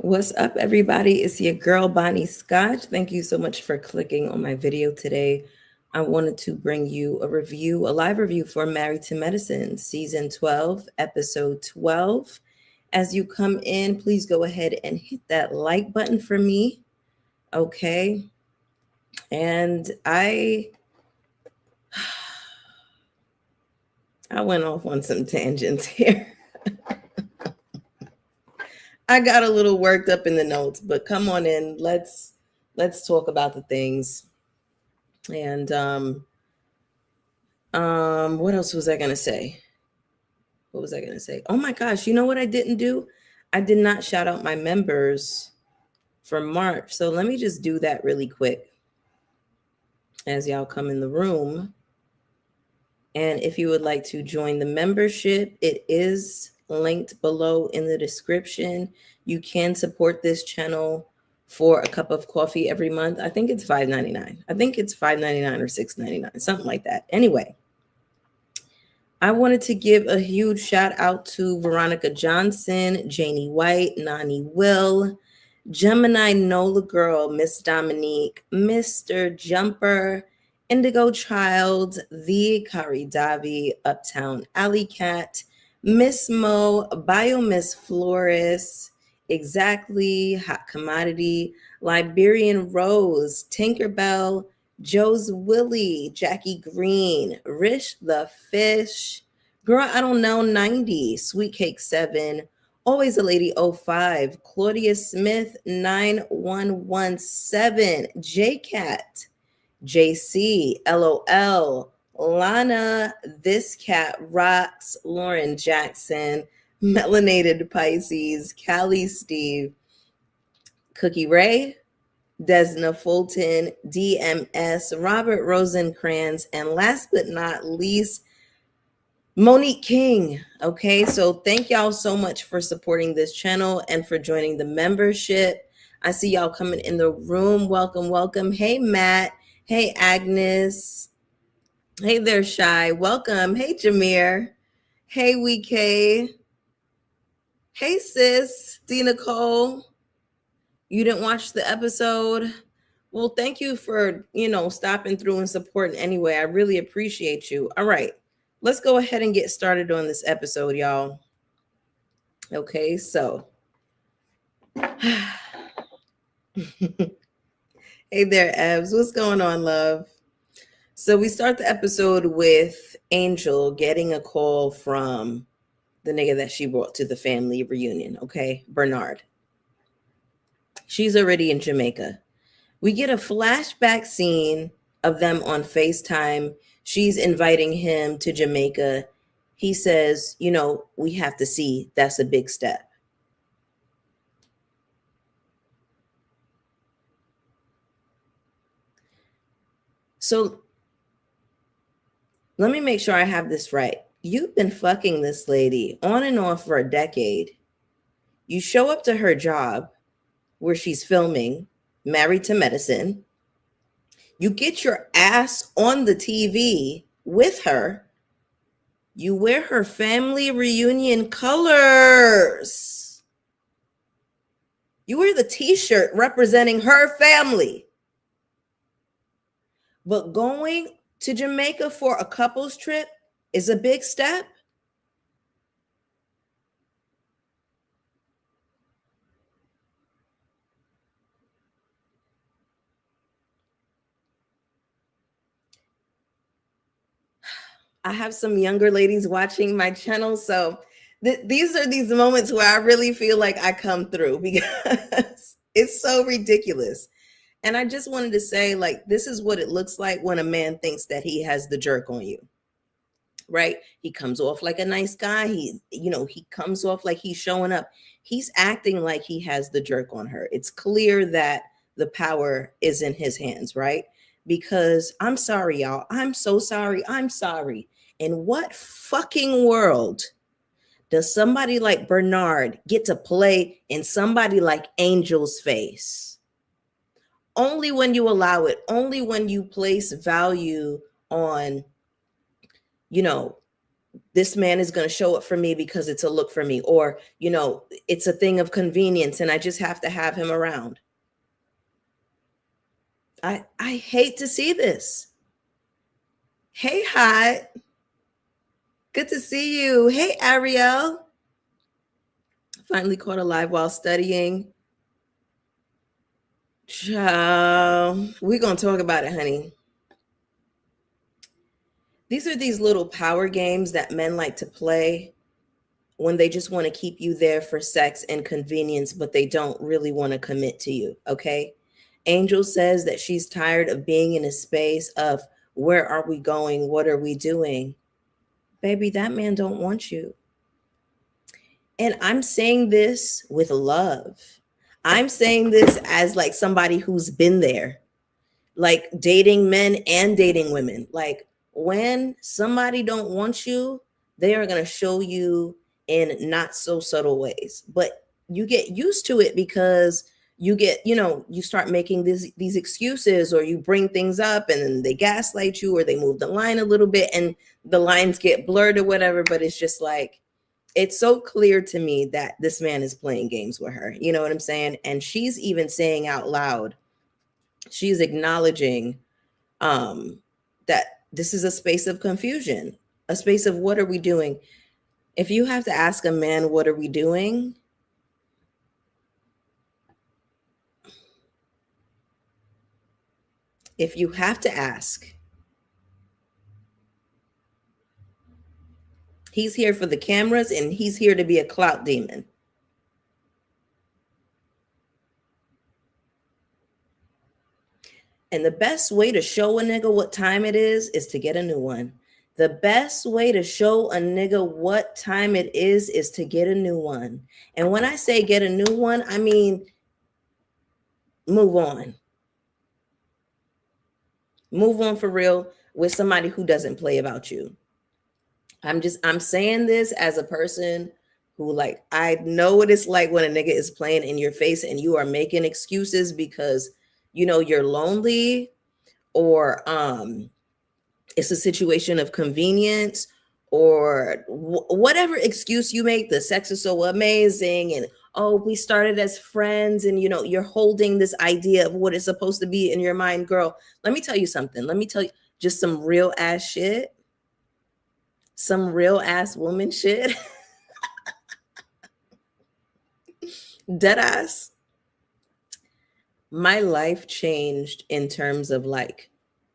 What's up, everybody? It's your girl, Bonnie Scotch. Thank you so much for clicking on my video today. I wanted to bring you a live review for Married to Medicine, Season 12, Episode 12. As you come in, please go ahead and hit that like button for me. Okay. And I went off on some tangents here. I got a little worked up in the notes, but come on in. Let's talk about the things. And what else was I gonna say? What was I gonna say? Oh my gosh, you know what I didn't do? I did not shout out my members for March. So let me just do that really quick as y'all come in the room. And if you would like to join the membership, it is linked below in the description. You can support this channel for a cup of coffee every month. I think it's $5.99. I think it's $5.99 or $6.99, something like that. Anyway, I wanted to give a huge shout out to Veronica Johnson, Janie White, Nani Will, Gemini Nola Girl, Miss Dominique, Mr. Jumper, Indigo Child, The Kari Davi, Uptown Alley Cat, Miss Mo, Bio Miss Flores, Exactly, Hot Commodity, Liberian Rose, Tinkerbell, Joe's Willie, Jackie Green, Rish the Fish, Girl, I don't know, 90, Sweet Cake 7, Always a Lady 05, Claudia Smith 9117, J Cat, JC, LOL, Lana, This Cat Rocks, Lauren Jackson, Melanated Pisces, Callie Steve, Cookie Ray, Desna Fulton, DMS, Robert Rosencrantz, and last but not least, Monique King. Okay, so thank y'all so much for supporting this channel and for joining the membership. I see y'all coming in the room. Welcome, welcome. Hey, Matt. Hey, Agnes. Hey there, Shy. Welcome. Hey, Jameer. Hey, WK. Hey, sis. D. Nicole. You didn't watch the episode? Well, thank you for, stopping through and supporting anyway. I really appreciate you. All right, let's go ahead and get started on this episode, y'all. Okay, so. Hey there, Evs. What's going on, love? So we start the episode with Angel getting a call from the nigga that she brought to the family reunion, okay? Bernard. She's already in Jamaica. We get a flashback scene of them on FaceTime. She's inviting him to Jamaica. He says, we have to see. That's a big step. So let me make sure I have this right. You've been fucking this lady on and off for a decade. You show up to her job where she's filming Married to Medicine. You get your ass on the TV with her. You wear her family reunion colors. You wear the t-shirt representing her family. But going to Jamaica for a couples trip is a big step. I have some younger ladies watching my channel, so these are these moments where I really feel like I come through because it's so ridiculous. And I just wanted to say, like, this is what it looks like when a man thinks that he has the jerk on you, right? He comes off like a nice guy. He comes off like he's showing up. He's acting like he has the jerk on her. It's clear that the power is in his hands, right? Because I'm sorry, y'all. I'm so sorry. I'm sorry. In what fucking world does somebody like Bernard get to play in somebody like Angel's face? Only when you allow it, only when you place value on, this man is going to show up for me because it's a look for me, or, it's a thing of convenience and I just have to have him around. I hate to see this. Hey, Hot. Good to see you. Hey, Ariel. Finally caught alive while studying. We're going to talk about it, honey. These are these little power games that men like to play when they just want to keep you there for sex and convenience, but they don't really want to commit to you, okay? Angel says that she's tired of being in a space of where are we going? What are we doing? Baby, that man don't want you. And I'm saying this with love. I'm saying this as like somebody who's been there, like dating men and dating women. Like when somebody don't want you, they are going to show you in not so subtle ways. But you get used to it because you start making these excuses, or you bring things up and then they gaslight you, or they move the line a little bit and the lines get blurred or whatever. But it's just like, it's so clear to me that this man is playing games with her. You know what I'm saying? And she's even saying out loud, she's acknowledging that this is a space of confusion, a space of what are we doing? If you have to ask a man, what are we doing? If you have to ask, he's here for the cameras and he's here to be a clout demon. And the best way to show a nigga what time it is to get a new one. The best way to show a nigga what time it is to get a new one. And when I say get a new one, I mean move on. Move on for real with somebody who doesn't play about you. I'm saying this as a person who, like, I know what it's like when a nigga is playing in your face and you are making excuses because you're lonely, or it's a situation of convenience, or whatever excuse you make. The sex is so amazing, and we started as friends, and you're holding this idea of what it's supposed to be in your mind. Girl, let me tell you something. Let me tell you just some real ass shit. Some real ass woman shit. Dead ass. My life changed in terms of like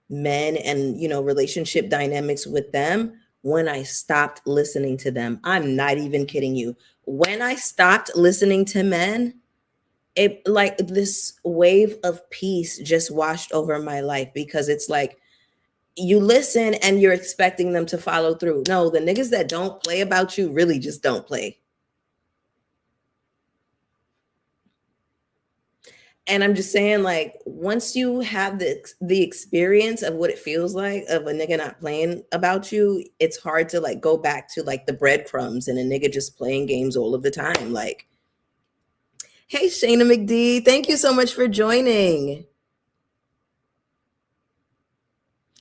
men and relationship dynamics with them when I stopped listening to them. I'm not even kidding you. When I stopped listening to men, it, like, this wave of peace just washed over my life, because it's like you listen and you're expecting them to follow through. No, the niggas that don't play about you really just don't play. And I'm just saying, like, once you have the experience of what it feels like of a nigga not playing about you, it's hard to like go back to like the breadcrumbs and a nigga just playing games all of the time. Like, hey, Shayna McD, thank you so much for joining.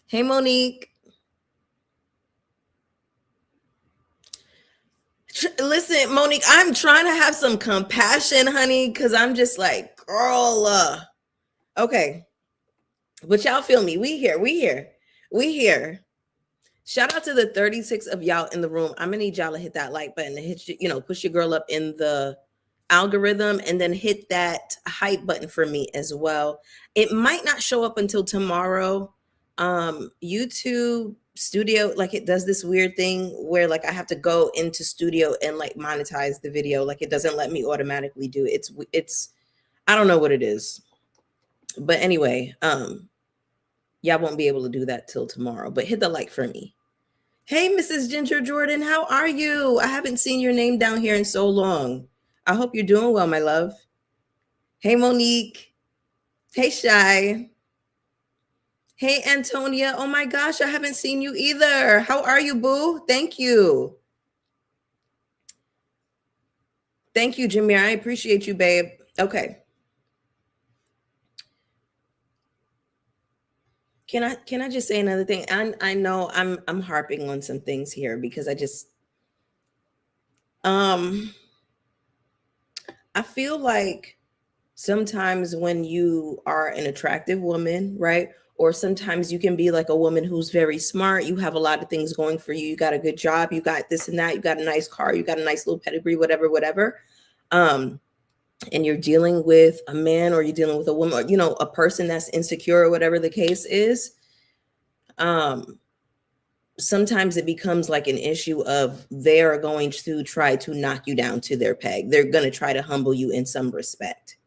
Hey, Monique. Listen, Monique, I'm trying to have some compassion, honey, because I'm just like, girl, okay. But y'all feel me. We here. Shout out to the 36 of y'all in the room. I'm gonna need y'all to hit that like button and hit push your girl up in the algorithm, and then hit that hype button for me as well. It might not show up until tomorrow. YouTube Studio, like, it does this weird thing where like I have to go into Studio and like monetize the video. Like, it doesn't let me automatically do it. It's I don't know what it is. But anyway, y'all won't be able to do that till tomorrow. But hit the like for me. Hey, Mrs. Ginger Jordan, how are you? I haven't seen your name down here in so long. I hope you're doing well, my love. Hey, Monique. Hey, Shy. Hey, Antonia. Oh my gosh, I haven't seen you either. How are you, boo? Thank you. Thank you, Jameer. I appreciate you, babe. Okay. Can I just say another thing? I know I'm harping on some things here because I just Um, I feel like sometimes when you are an attractive woman, right? Or sometimes you can be like a woman who's very smart. You have a lot of things going for you. You got a good job. You got this and that. You got a nice car. You got a nice little pedigree, whatever, whatever. Um, and you're dealing with a man or you're dealing with a woman, or, a person that's insecure or whatever the case is. Um, Sometimes it becomes like an issue of they're going to try to knock you down to their peg. They're going to try to humble you in some respect.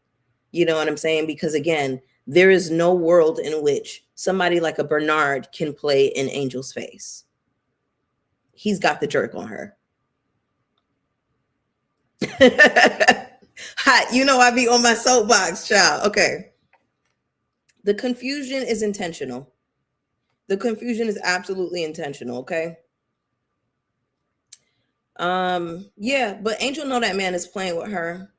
You know what I'm saying? Because again, there is no world in which somebody like a Bernard can play in Angel's face. He's got the jerk on her. Hot, I be on my soapbox, child. Okay. The confusion is intentional. The confusion is absolutely intentional, okay? Yeah, but Angel know that man is playing with her.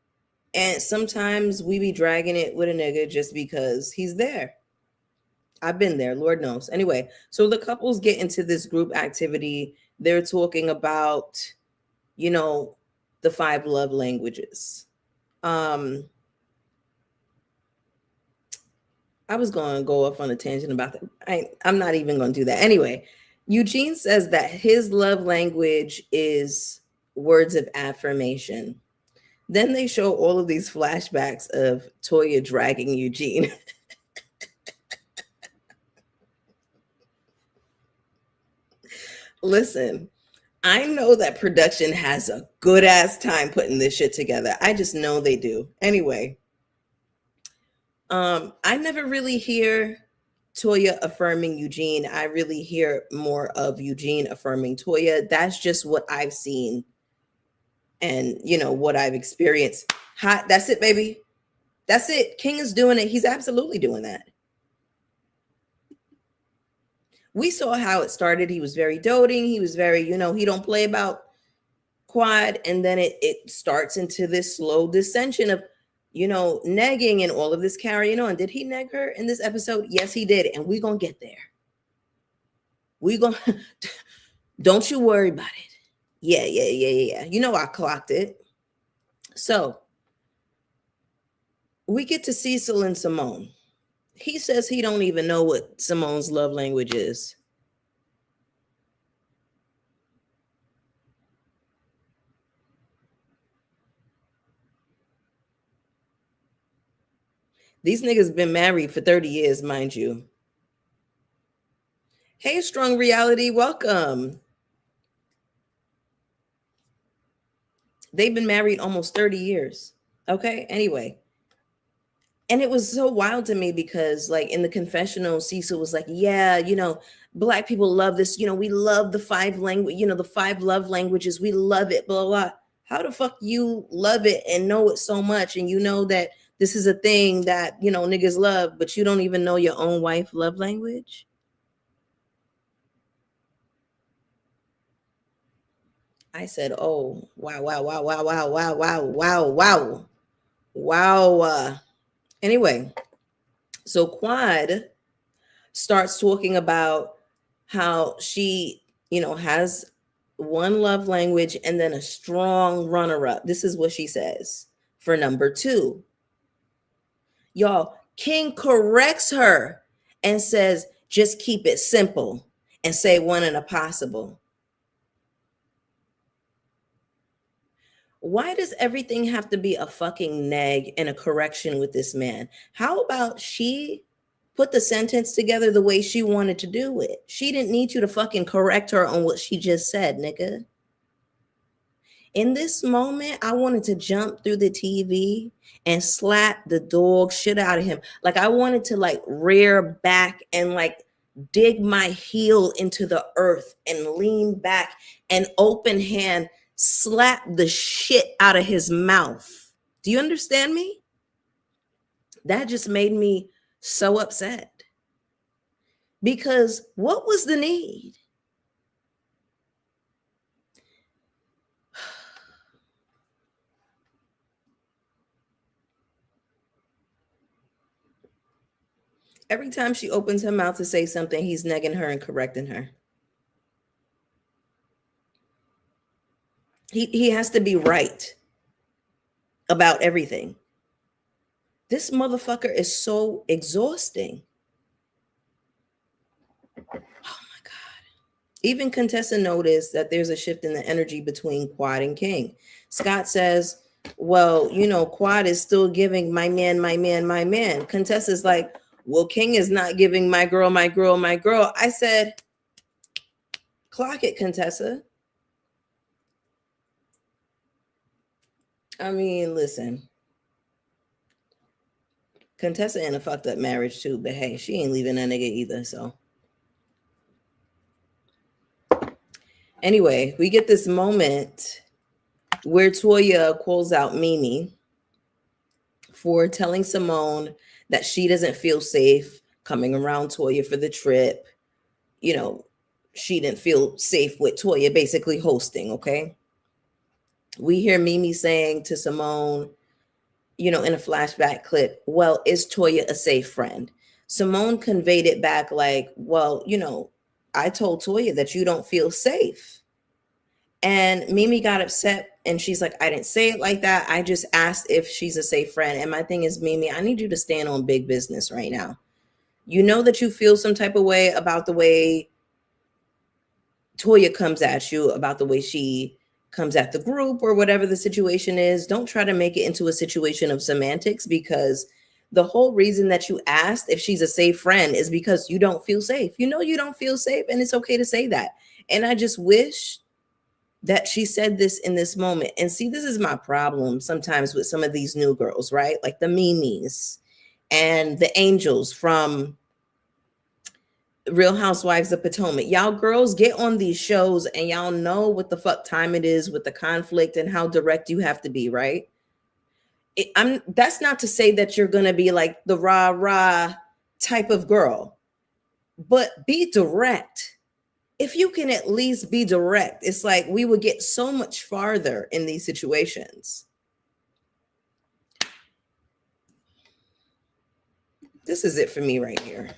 And sometimes we be dragging it with a nigga just because he's there. I've been there, Lord knows. Anyway, so the couples get into this group activity. They're talking about, you know, the 5 love languages. Um, I was going to go off on a tangent about that. I'm not even going to do that. Anyway, Eugene says that his love language is words of affirmation. Then they show all of these flashbacks of Toya dragging Eugene. Listen, I know that production has a good ass time putting this shit together. I just know they do. Anyway, I never really hear Toya affirming Eugene. I really hear more of Eugene affirming Toya. That's just what I've seen and what I've experienced. Hot, that's it, baby. That's it. King is doing it. He's absolutely doing that. We saw how it started. He was very doting. He was very, he don't play about quad. And then it starts into this slow dissension of, negging and all of this carrying on. Did he neg her in this episode? Yes, he did. And we're going to get there. We going to, don't you worry about it. Yeah. I clocked it. So we get to Cecil and Simone. He says he don't even know what Simone's love language is. These niggas been married for 30 years, mind you. Hey, Strong Reality, welcome. They've been married almost 30 years. Okay, anyway. And it was so wild to me because, like, in the confessional, Cecil was like, yeah, Black people love this. We love the 5 language, the 5 love languages. We love it, blah, blah. How the fuck you love it and know it so much? And you know that this is a thing that, niggas love, but you don't even know your own wife love language? I said, oh, wow, wow, wow, wow, wow, wow, wow, wow, wow, wow. Anyway, so Quad starts talking about how she, has one love language and then a strong runner up. This is what she says for number 2. Y'all, King corrects her and says, just keep it simple and say one and a possible. Why does everything have to be a fucking neg and a correction with this man? How about she put the sentence together the way she wanted to do it? She didn't need you to fucking correct her on what she just said, nigga. In this moment, I wanted to jump through the TV and slap the dog shit out of him. Like, I wanted to like rear back and like dig my heel into the earth and lean back and open hand slap the shit out of his mouth. Do you understand me? That just made me so upset. Because what was the need? Every time she opens her mouth to say something, he's negging her and correcting her. He has to be right about everything. This motherfucker is so exhausting. Oh my God. Even Contessa noticed that there's a shift in the energy between Quad and King. Scott says, well, Quad is still giving my man, my man, my man. Contessa's like, well, King is not giving my girl, my girl, my girl. I said, clock it, Contessa. I mean, listen. Contessa in a fucked up marriage too, but hey, she ain't leaving that nigga either, so. Anyway, we get this moment where Toya calls out Mimi for telling Simone that she doesn't feel safe coming around Toya for the trip. She didn't feel safe with Toya basically hosting, okay? We hear Mimi saying to Simone, in a flashback clip, well, is Toya a safe friend? Simone conveyed it back like, well, I told Toya that you don't feel safe. And Mimi got upset and she's like, I didn't say it like that. I just asked if she's a safe friend. And my thing is, Mimi, I need you to stand on big business right now. You know that you feel some type of way about the way Toya comes at you, about the way she comes at the group or whatever the situation is. Don't try to make it into a situation of semantics, because the whole reason that you asked if she's a safe friend is because you don't feel safe. You don't feel safe, and it's okay to say that. And I just wish that she said this in this moment. And see, this is my problem sometimes with some of these new girls, right? Like the Mimis and the Angels from Real Housewives of Potomac. Y'all girls get on these shows and y'all know what the fuck time it is with the conflict and how direct you have to be, right? That's not to say that you're gonna be like the rah rah type of girl, but be direct. If you can at least be direct, it's like we would get so much farther in these situations. This is it for me right here.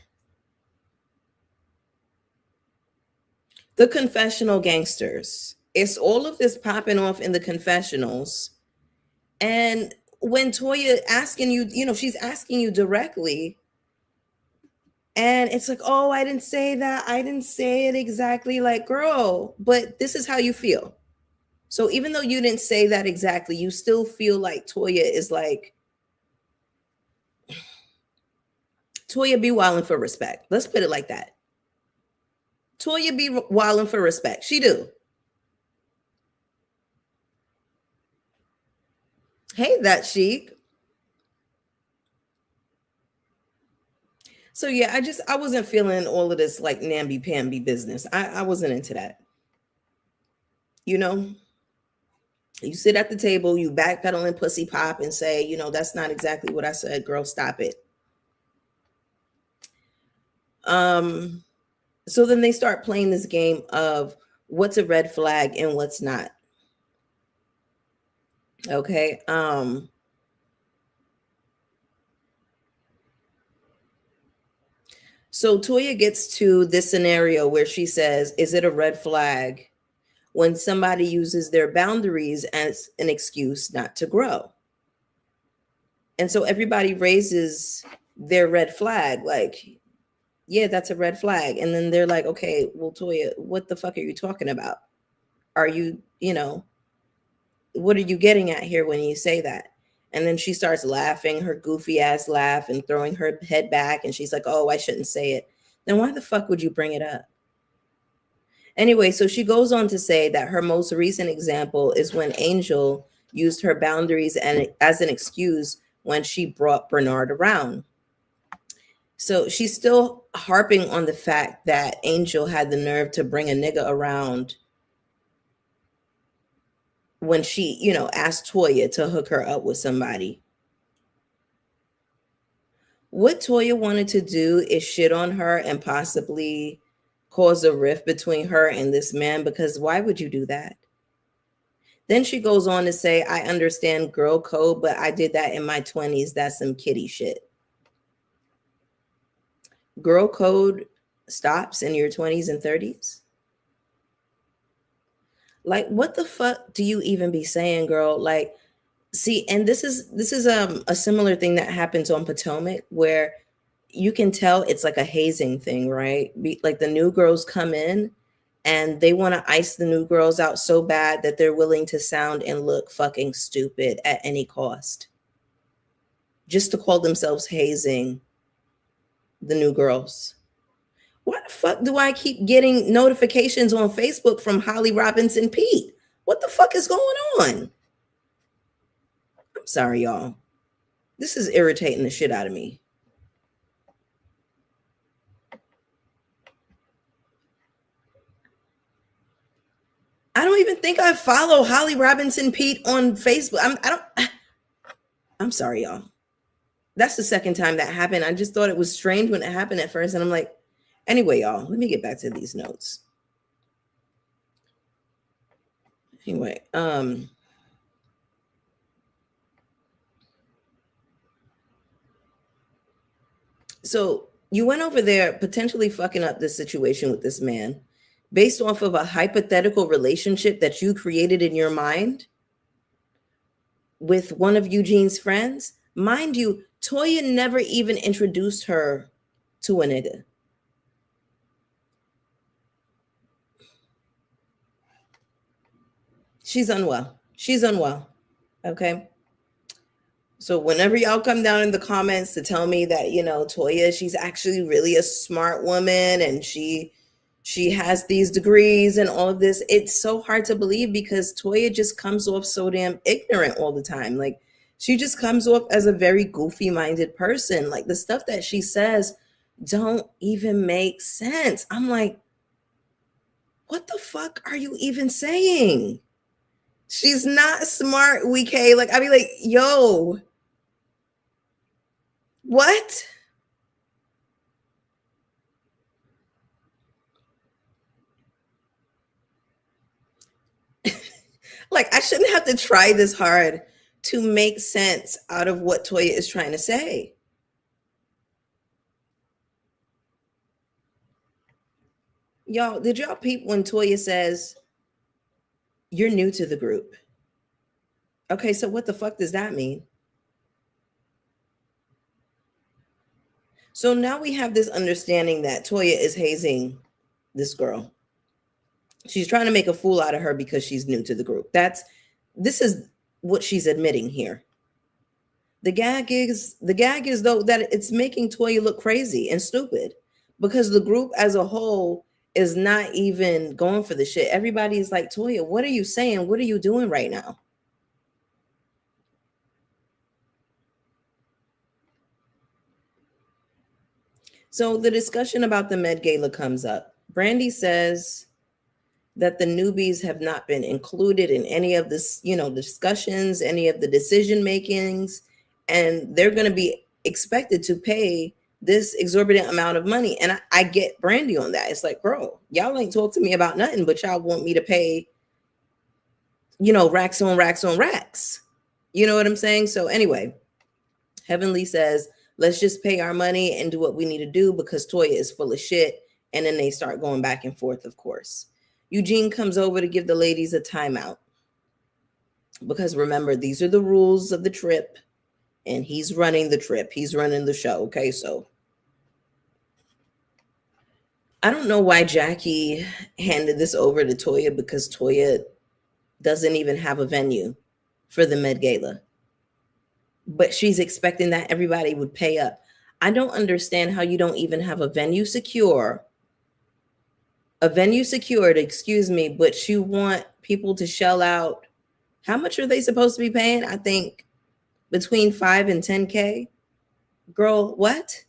The confessional gangsters. It's all of this popping off in the confessionals. And when Toya asking you, she's asking you directly. And it's like, oh, I didn't say that. I didn't say it exactly. Like, girl, but this is how you feel. So even though you didn't say that exactly, you still feel like Toya is like, Toya be wilding for respect. Let's put it like that. Toya be wilding for respect. She do. Hey, that chic. So yeah, I wasn't feeling all of this like namby-pamby business. I wasn't into that. You sit at the table, you backpedal and pussy pop and say, that's not exactly what I said, girl, stop it. So then they start playing this game of what's a red flag and what's not. Okay. So Toya gets to this scenario where she says, is it a red flag when somebody uses their boundaries as an excuse not to grow? And so everybody raises their red flag, like, yeah, that's a red flag. And then they're like, okay, well, Toya, what the fuck are you talking about? Are you, what are you getting at here when you say that? And then she starts laughing, her goofy ass laugh, and throwing her head back. And she's like, oh, I shouldn't say it. Then why the fuck would you bring it up? Anyway, so she goes on to say that her most recent example is when Angel used her boundaries and as an excuse when she brought Bernard around. So she's still harping on the fact that Angel had the nerve to bring a nigga around when she, asked Toya to hook her up with somebody. What Toya wanted to do is shit on her and possibly cause a rift between her and this man, because why would you do that? Then she goes on to say, I understand girl code, but I did that in my 20s. That's some kiddie shit. Girl code stops in your 20s and 30s? Like, what the fuck do you even be saying, girl? Like, see, and this is a similar thing that happens on Potomac where you can tell it's like a hazing thing, right? Like the new girls come in and they want to ice the new girls out so bad that they're willing to sound and look fucking stupid at any cost just to call themselves hazing the new girls. Why the fuck do I keep getting notifications on Facebook from Holly Robinson Pete? What the fuck is going on? I'm sorry, y'all. This is irritating the shit out of me. I don't even think I follow Holly Robinson Pete on Facebook. I'm sorry, y'all. That's the second time that happened. I just thought it was strange when it happened at first. And I'm like, anyway, y'all, let me get back to these notes. Anyway, so you went over there potentially fucking up this situation with this man based off of a hypothetical relationship that you created in your mind with one of Eugene's friends. Mind you, Toya never even introduced her to a nigga. She's unwell. She's unwell. Okay. So whenever y'all come down in the comments to tell me that, you know, Toya, she's actually really a smart woman and she has these degrees and all of this, it's so hard to believe because Toya just comes off so damn ignorant all the time. Like she just comes off as a very goofy minded person. Like the stuff that she says don't even make sense. I'm like, what the fuck are you even saying? She's not smart, WK. Like, I mean, like, yo, what? Like, I shouldn't have to try this hard to make sense out of what Toya is trying to say. Y'all, did y'all peep when Toya says, you're new to the group? Okay, so what the fuck does that mean? So now we have this understanding that Toya is hazing this girl. She's trying to make a fool out of her because she's new to the group. This is what she's admitting here. The gag is though that it's making Toya look crazy and stupid because the group as a whole is not even going for the shit. Everybody's like, Toya, what are you saying? What are you doing right now? So the discussion about the Med Gala comes up. Brandy says that the newbies have not been included in any of this, you know, discussions, any of the decision makings, and they're going to be expected to pay this exorbitant amount of money. And I get Brandy on that. It's like, girl, y'all ain't talk to me about nothing, but y'all want me to pay, you know, racks on racks on racks. You know what I'm saying? So anyway, Heavenly says, let's just pay our money and do what we need to do because Toya is full of shit. And then they start going back and forth, of course. Eugene comes over to give the ladies a timeout. Because remember, these are the rules of the trip. And he's running the trip. He's running the show. Okay, so I don't know why Jackie handed this over to Toya because Toya doesn't even have a venue for the Med Gala. But she's expecting that everybody would pay up. I don't understand how you don't even have a venue secured, excuse me, but you want people to shell out. How much are they supposed to be paying? I think between 5 and 10K. Girl, what?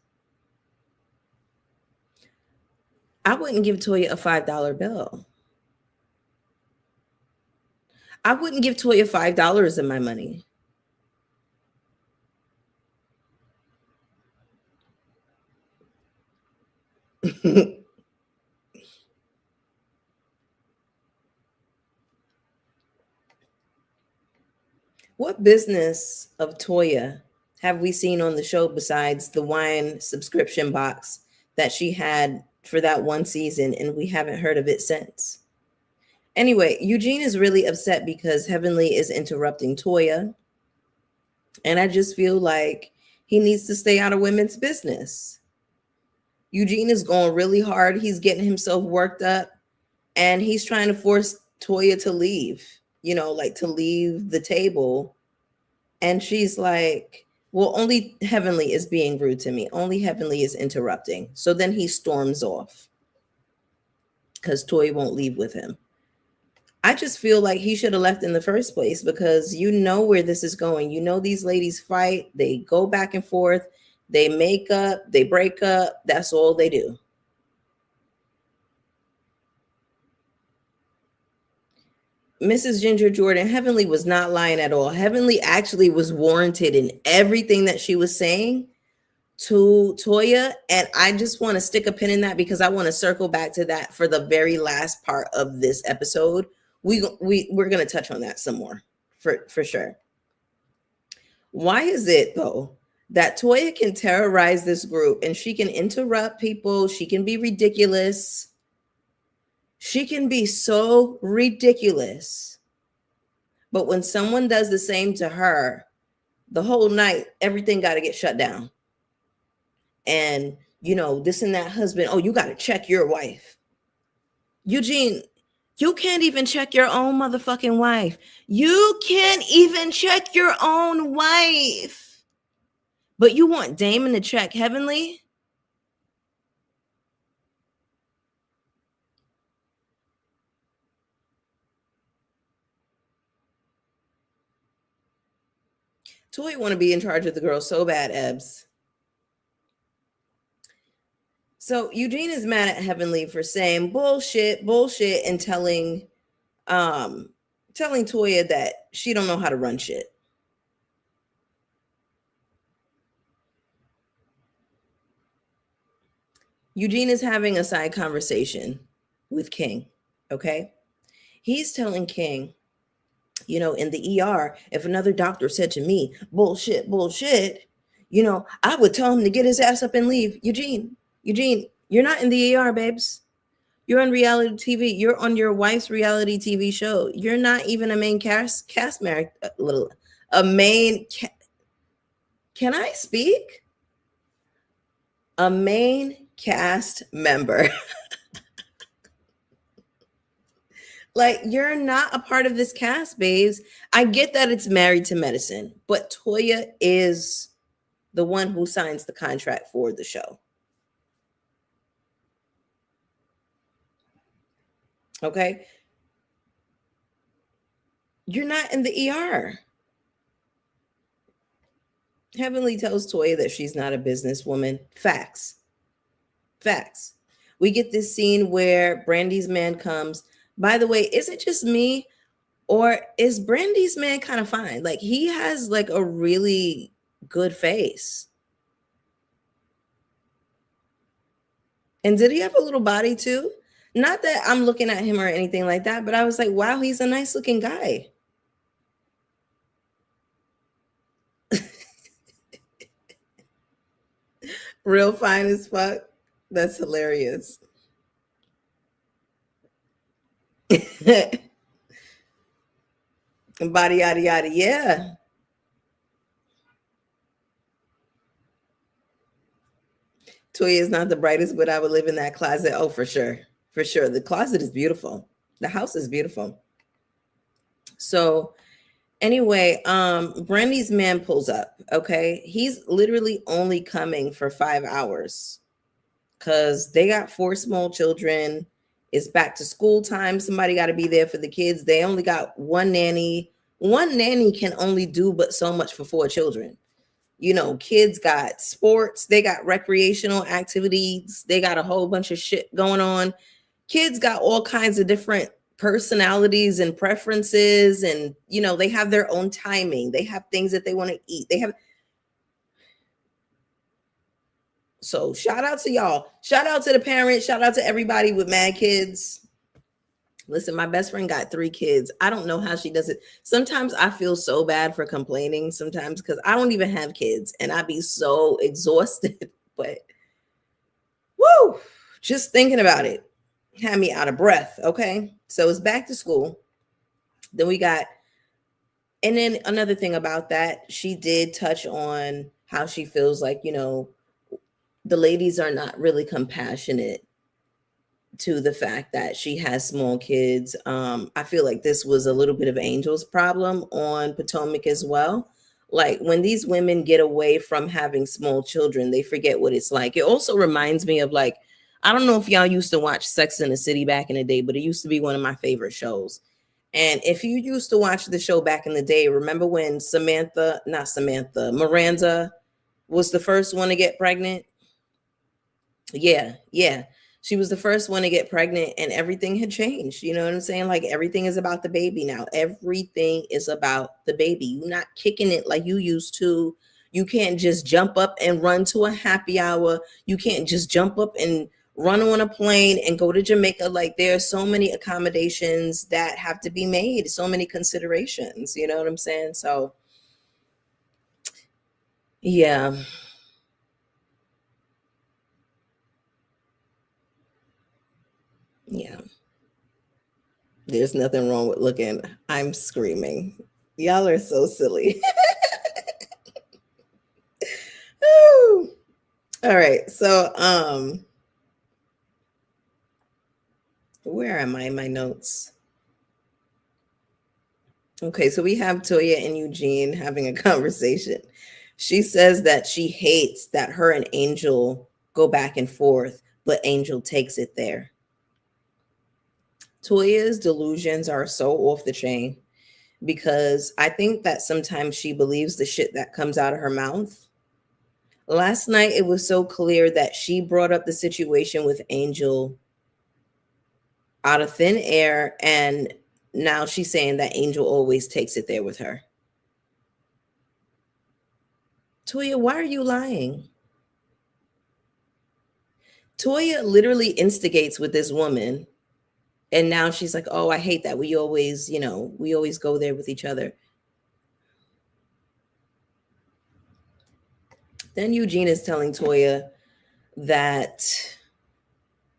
I wouldn't give Toya a $5 bill. I wouldn't give Toya $5 of my money. What business of Toya have we seen on the show besides the wine subscription box that she had for that one season, and we haven't heard of it since? Anyway, Eugene is really upset because Heavenly is interrupting Toya. And I just feel like he needs to stay out of women's business. Eugene is going really hard. He's getting himself worked up and he's trying to force Toya to leave, like to leave the table. And she's like, well, only Heavenly is being rude to me. Only Heavenly is interrupting. So then he storms off because Toya won't leave with him. I just feel like he should have left in the first place because you know where this is going. You know, these ladies fight, they go back and forth, they make up, they break up. That's all they do. Mrs. Ginger Jordan, Heavenly was not lying at all. Heavenly actually was warranted in everything that she was saying to Toya. And I just want to stick a pin in that because I want to circle back to that for the very last part of this episode. We're going to touch on that some more for sure. Why is it though that Toya can terrorize this group and she can interrupt people? She can be ridiculous. She can be so ridiculous. But when someone does the same to her, the whole night, everything got to get shut down. And, this and that husband, oh, you got to check your wife. Eugene, you can't even check your own motherfucking wife. You can't even check your own wife. But you want Damon to check Heavenly? Toy want to be in charge of the girl so bad, Ebbs. So Eugene is mad at Heavenly for saying bullshit, and telling Toya that she don't know how to run shit. Eugene is having a side conversation with King, okay? He's telling King, in the ER, if another doctor said to me, bullshit, I would tell him to get his ass up and leave. Eugene, you're not in the ER, babes. You're on reality TV. You're on your wife's reality TV show. You're not even a main cast member. Can I speak? A main cast member. Like, you're not a part of this cast, babes. I get that it's Married to Medicine, but Toya is the one who signs the contract for the show. Okay? You're not in the ER. Heavenly tells Toya that she's not a businesswoman. Facts. We get this scene where Brandy's man comes. By the way, is it just me or is Brandy's man kind of fine? Like, he has like a really good face. And did he have a little body too? Not that I'm looking at him or anything like that, but I was like, wow, he's a nice looking guy. Real fine as fuck. That's hilarious. Body yada yada, yeah. Toya is not the brightest, but I would live in that closet. Oh, for sure. For sure. The closet is beautiful. The house is beautiful. So anyway, Brandy's man pulls up. Okay. He's literally only coming for 5 hours because they got 4 small children. It's back to school time. Somebody got to be there for the kids. They only got one nanny. One nanny can only do but so much for 4 children. Kids got sports, they got recreational activities, they got a whole bunch of shit going on. Kids got all kinds of different personalities and preferences, and they have their own timing. They have things that they want to eat. So shout out to y'all. Shout out to the parents. Shout out to everybody with mad kids. Listen, my best friend got 3 kids. I don't know how she does it. Sometimes I feel so bad for complaining sometimes because I don't even have kids and I'd be so exhausted. But woo, just thinking about it. Had me out of breath. Okay. So it's back to school. Then we got, and then another thing about that, she did touch on how she feels like, the ladies are not really compassionate to the fact that she has small kids. I feel like this was a little bit of Angel's problem on Potomac as well. Like when these women get away from having small children, they forget what it's like. It also reminds me of like, I don't know if y'all used to watch Sex in the City back in the day, but it used to be one of my favorite shows. And if you used to watch the show back in the day, remember when Miranda was the first one to get pregnant? Yeah, yeah. She was the first one to get pregnant and everything had changed. You know what I'm saying? Like everything is about the baby now. Everything is about the baby. You're not kicking it like you used to. You can't just jump up and run to a happy hour. You can't just jump up and run on a plane and go to Jamaica. Like there are so many accommodations that have to be made, so many considerations. You know what I'm saying? So, yeah. Yeah. There's nothing wrong with looking. I'm screaming. Y'all are so silly. All right. So where am I in my notes? Okay, so we have Toya and Eugene having a conversation. She says that she hates that her and Angel go back and forth, but Angel takes it there. Toya's delusions are so off the chain because I think that sometimes she believes the shit that comes out of her mouth. Last night, it was so clear that she brought up the situation with Angel out of thin air, and now she's saying that Angel always takes it there with her. Toya, why are you lying? Toya literally instigates with this woman, and now she's like, oh, I hate that. We always go there with each other. Then Eugene is telling Toya that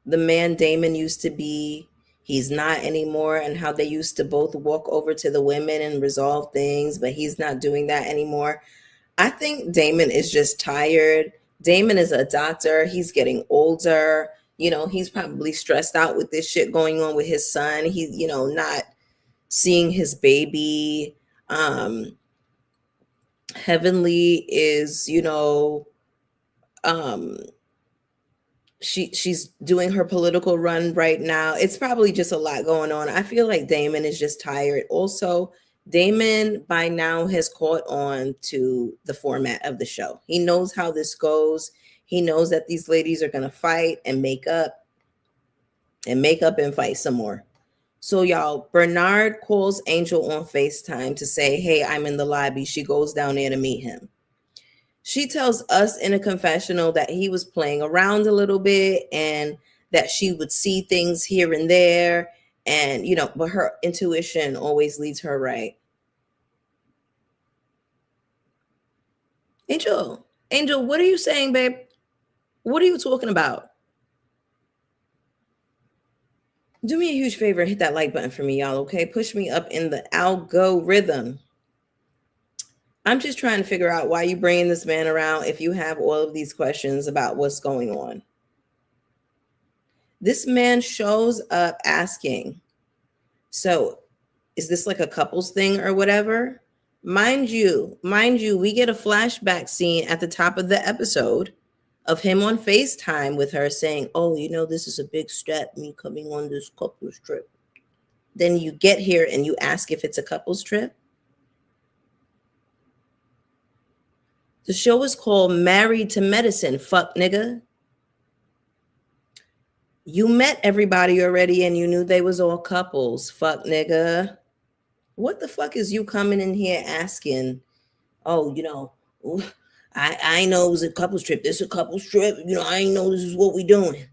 the man Damon used to be, he's not anymore, and how they used to both walk over to the women and resolve things, but he's not doing that anymore. I think Damon is just tired. Damon is a doctor. He's getting older. He's probably stressed out with this shit going on with his son. He's, not seeing his baby. Heavenly is, um, she's doing her political run right now. It's probably just a lot going on. I feel like Damon is just tired. Also, Damon by now has caught on to the format of the show. He knows how this goes. He knows that these ladies are going to fight and make up and fight some more. So y'all, Bernard calls Angel on FaceTime to say, hey, I'm in the lobby. She goes down there to meet him. She tells us in a confessional that he was playing around a little bit and that she would see things here and there. And, but her intuition always leads her right. Angel, what are you saying, babe? What are you talking about? Do me a huge favor, hit that like button for me, y'all, okay? Push me up in the algorithm. I'm just trying to figure out why you bringing this man around if you have all of these questions about what's going on. This man shows up asking, so is this like a couples thing or whatever? Mind you, we get a flashback scene at the top of the episode of him on FaceTime with her saying, oh, this is a big step, me coming on this couples trip. Then you get here and you ask if it's a couples trip. The show is called Married to Medicine, fuck nigga. You met everybody already and you knew they was all couples, fuck nigga. What the fuck is you coming in here asking? Oh, I know it was a couples trip. This is a couples trip. I ain't know this is what we doing.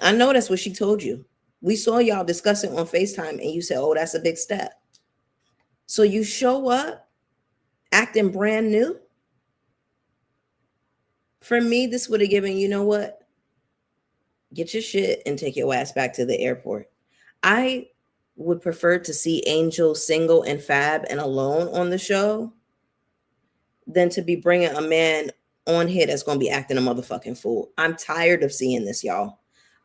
I know that's what she told you. We saw y'all discussing on FaceTime and you said, oh, that's a big step. So you show up acting brand new. For me, this would have given, you know what? Get your shit and take your ass back to the airport. I would prefer to see Angel single and fab and alone on the show than to be bringing a man on here that's going to be acting a motherfucking fool. I'm tired of seeing this, y'all.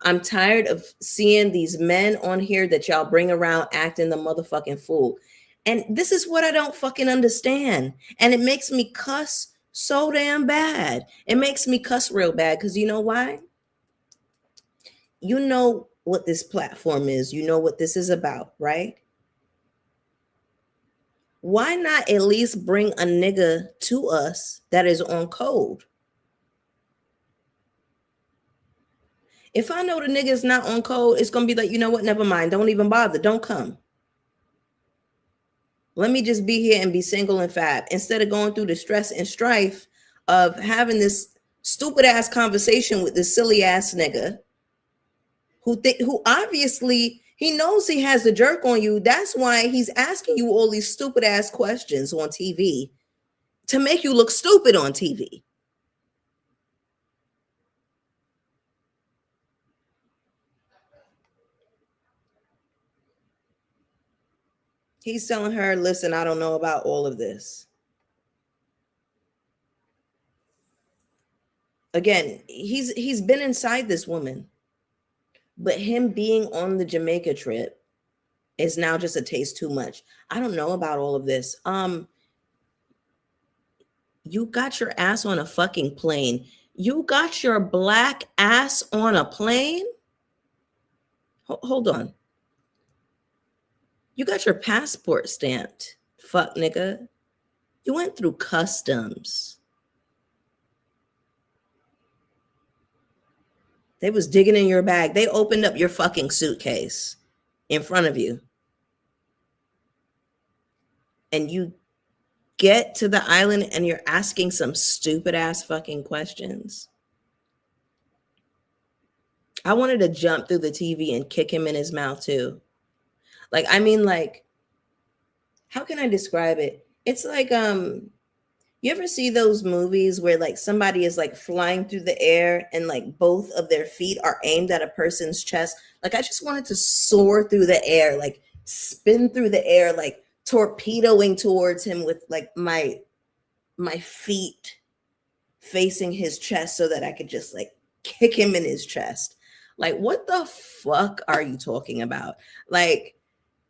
I'm tired of seeing these men on here that y'all bring around acting the motherfucking fool. And this is what I don't fucking understand. And it makes me cuss so damn bad. It makes me cuss real bad because you know why? You know what this platform is. You know what this is about, right? Why not at least bring a nigga to us that is on code? If I know the nigga is not on code, it's gonna be like, you know what? Never mind. Don't even bother. Don't come. Let me just be here and be single and fab instead of going through the stress and strife of having this stupid ass conversation with this silly ass nigga who obviously he knows he has the jerk on you. That's why he's asking you all these stupid ass questions on TV to make you look stupid on TV. He's telling her, listen, I don't know about all of this. Again, he's been inside this woman, but him being on the Jamaica trip is now just a taste too much. I don't know about all of this. You got your ass on a fucking plane. You got your black ass on a plane? Hold on. You got your passport stamped, fuck nigga. You went through customs. They was digging in your bag. They opened up your fucking suitcase in front of you. And you get to the island and you're asking some stupid ass fucking questions. I wanted to jump through the TV and kick him in his mouth too. Like, I mean, like, how can I describe it? It's like, you ever see those movies where like somebody is like flying through the air and like both of their feet are aimed at a person's chest? Like, I just wanted to soar through the air, like spin through the air, like torpedoing towards him with like my feet facing his chest so that I could just like kick him in his chest. Like, what the fuck are you talking about? Like,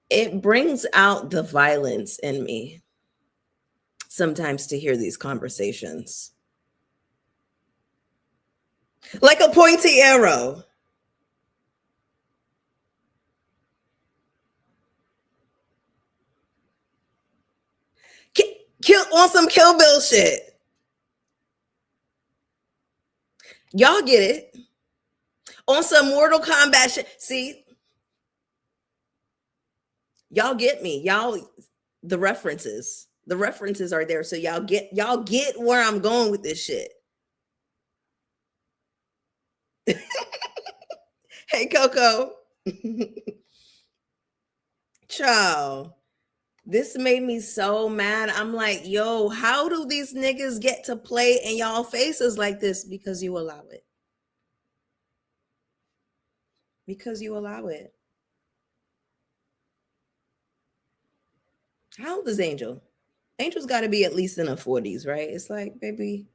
it brings out the violence in me sometimes to hear these conversations. Like a pointy arrow. Kill on some Kill Bill shit. Y'all get it. On some Mortal Kombat shit. See? Y'all get me. Y'all, the references. The references are there. So y'all get where I'm going with this shit. Hey, Coco. Ciao. This made me so mad. I'm like, yo, how do these niggas get to play in y'all faces like this? Because you allow it. Because you allow it. How old is Angel? Angel's got to be at least in her 40s, right? It's like, baby.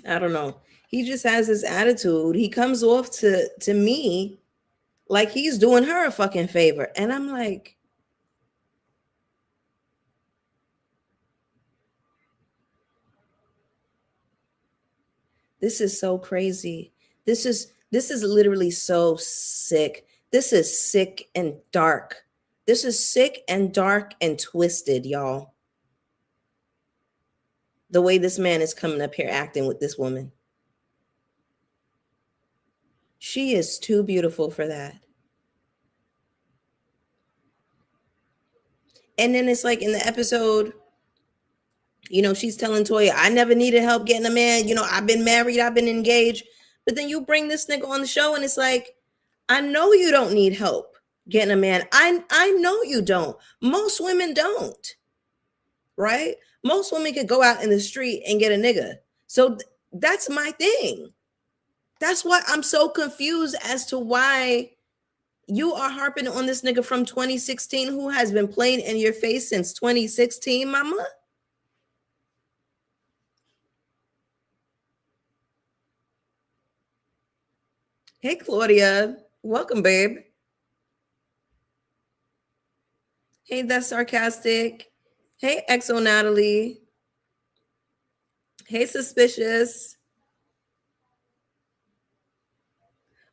I don't know. He just has this attitude. He comes off to me like he's doing her a fucking favor. And I'm like, this is so crazy. This is literally so sick. This is sick and dark. This is sick and dark and twisted, y'all. The way this man is coming up here acting with this woman. She is too beautiful for that. And then it's like in the episode, you know, she's telling Toya, I never needed help getting a man. You know, I've been married, I've been engaged. But then you bring this nigga on the show and it's like, I know you don't need help getting a man. I know you don't. Most women don't, right? Most women could go out in the street and get a nigga. So that's my thing. That's why I'm so confused as to why you are harping on this nigga from 2016 who has been playing in your face since 2016, mama. Hey, Claudia. Welcome, babe. Hey, that's sarcastic. Hey, Exo Natalie. Hey, suspicious.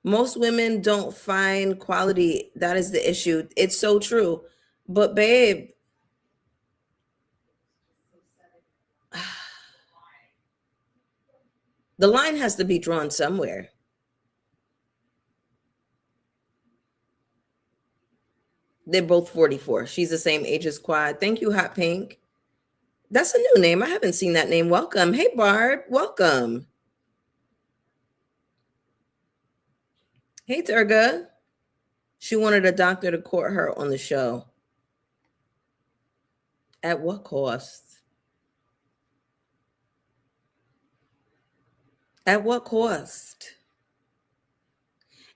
Most women don't find quality. That is the issue. It's so true. But, babe, the line has to be drawn somewhere. They're both 44. She's the same age as Quad. Thank you, Hot Pink. That's a new name. I haven't seen that name. Welcome. Hey, Barb. Welcome. Hey, Turga. She wanted a doctor to court her on the show. At what cost? At what cost?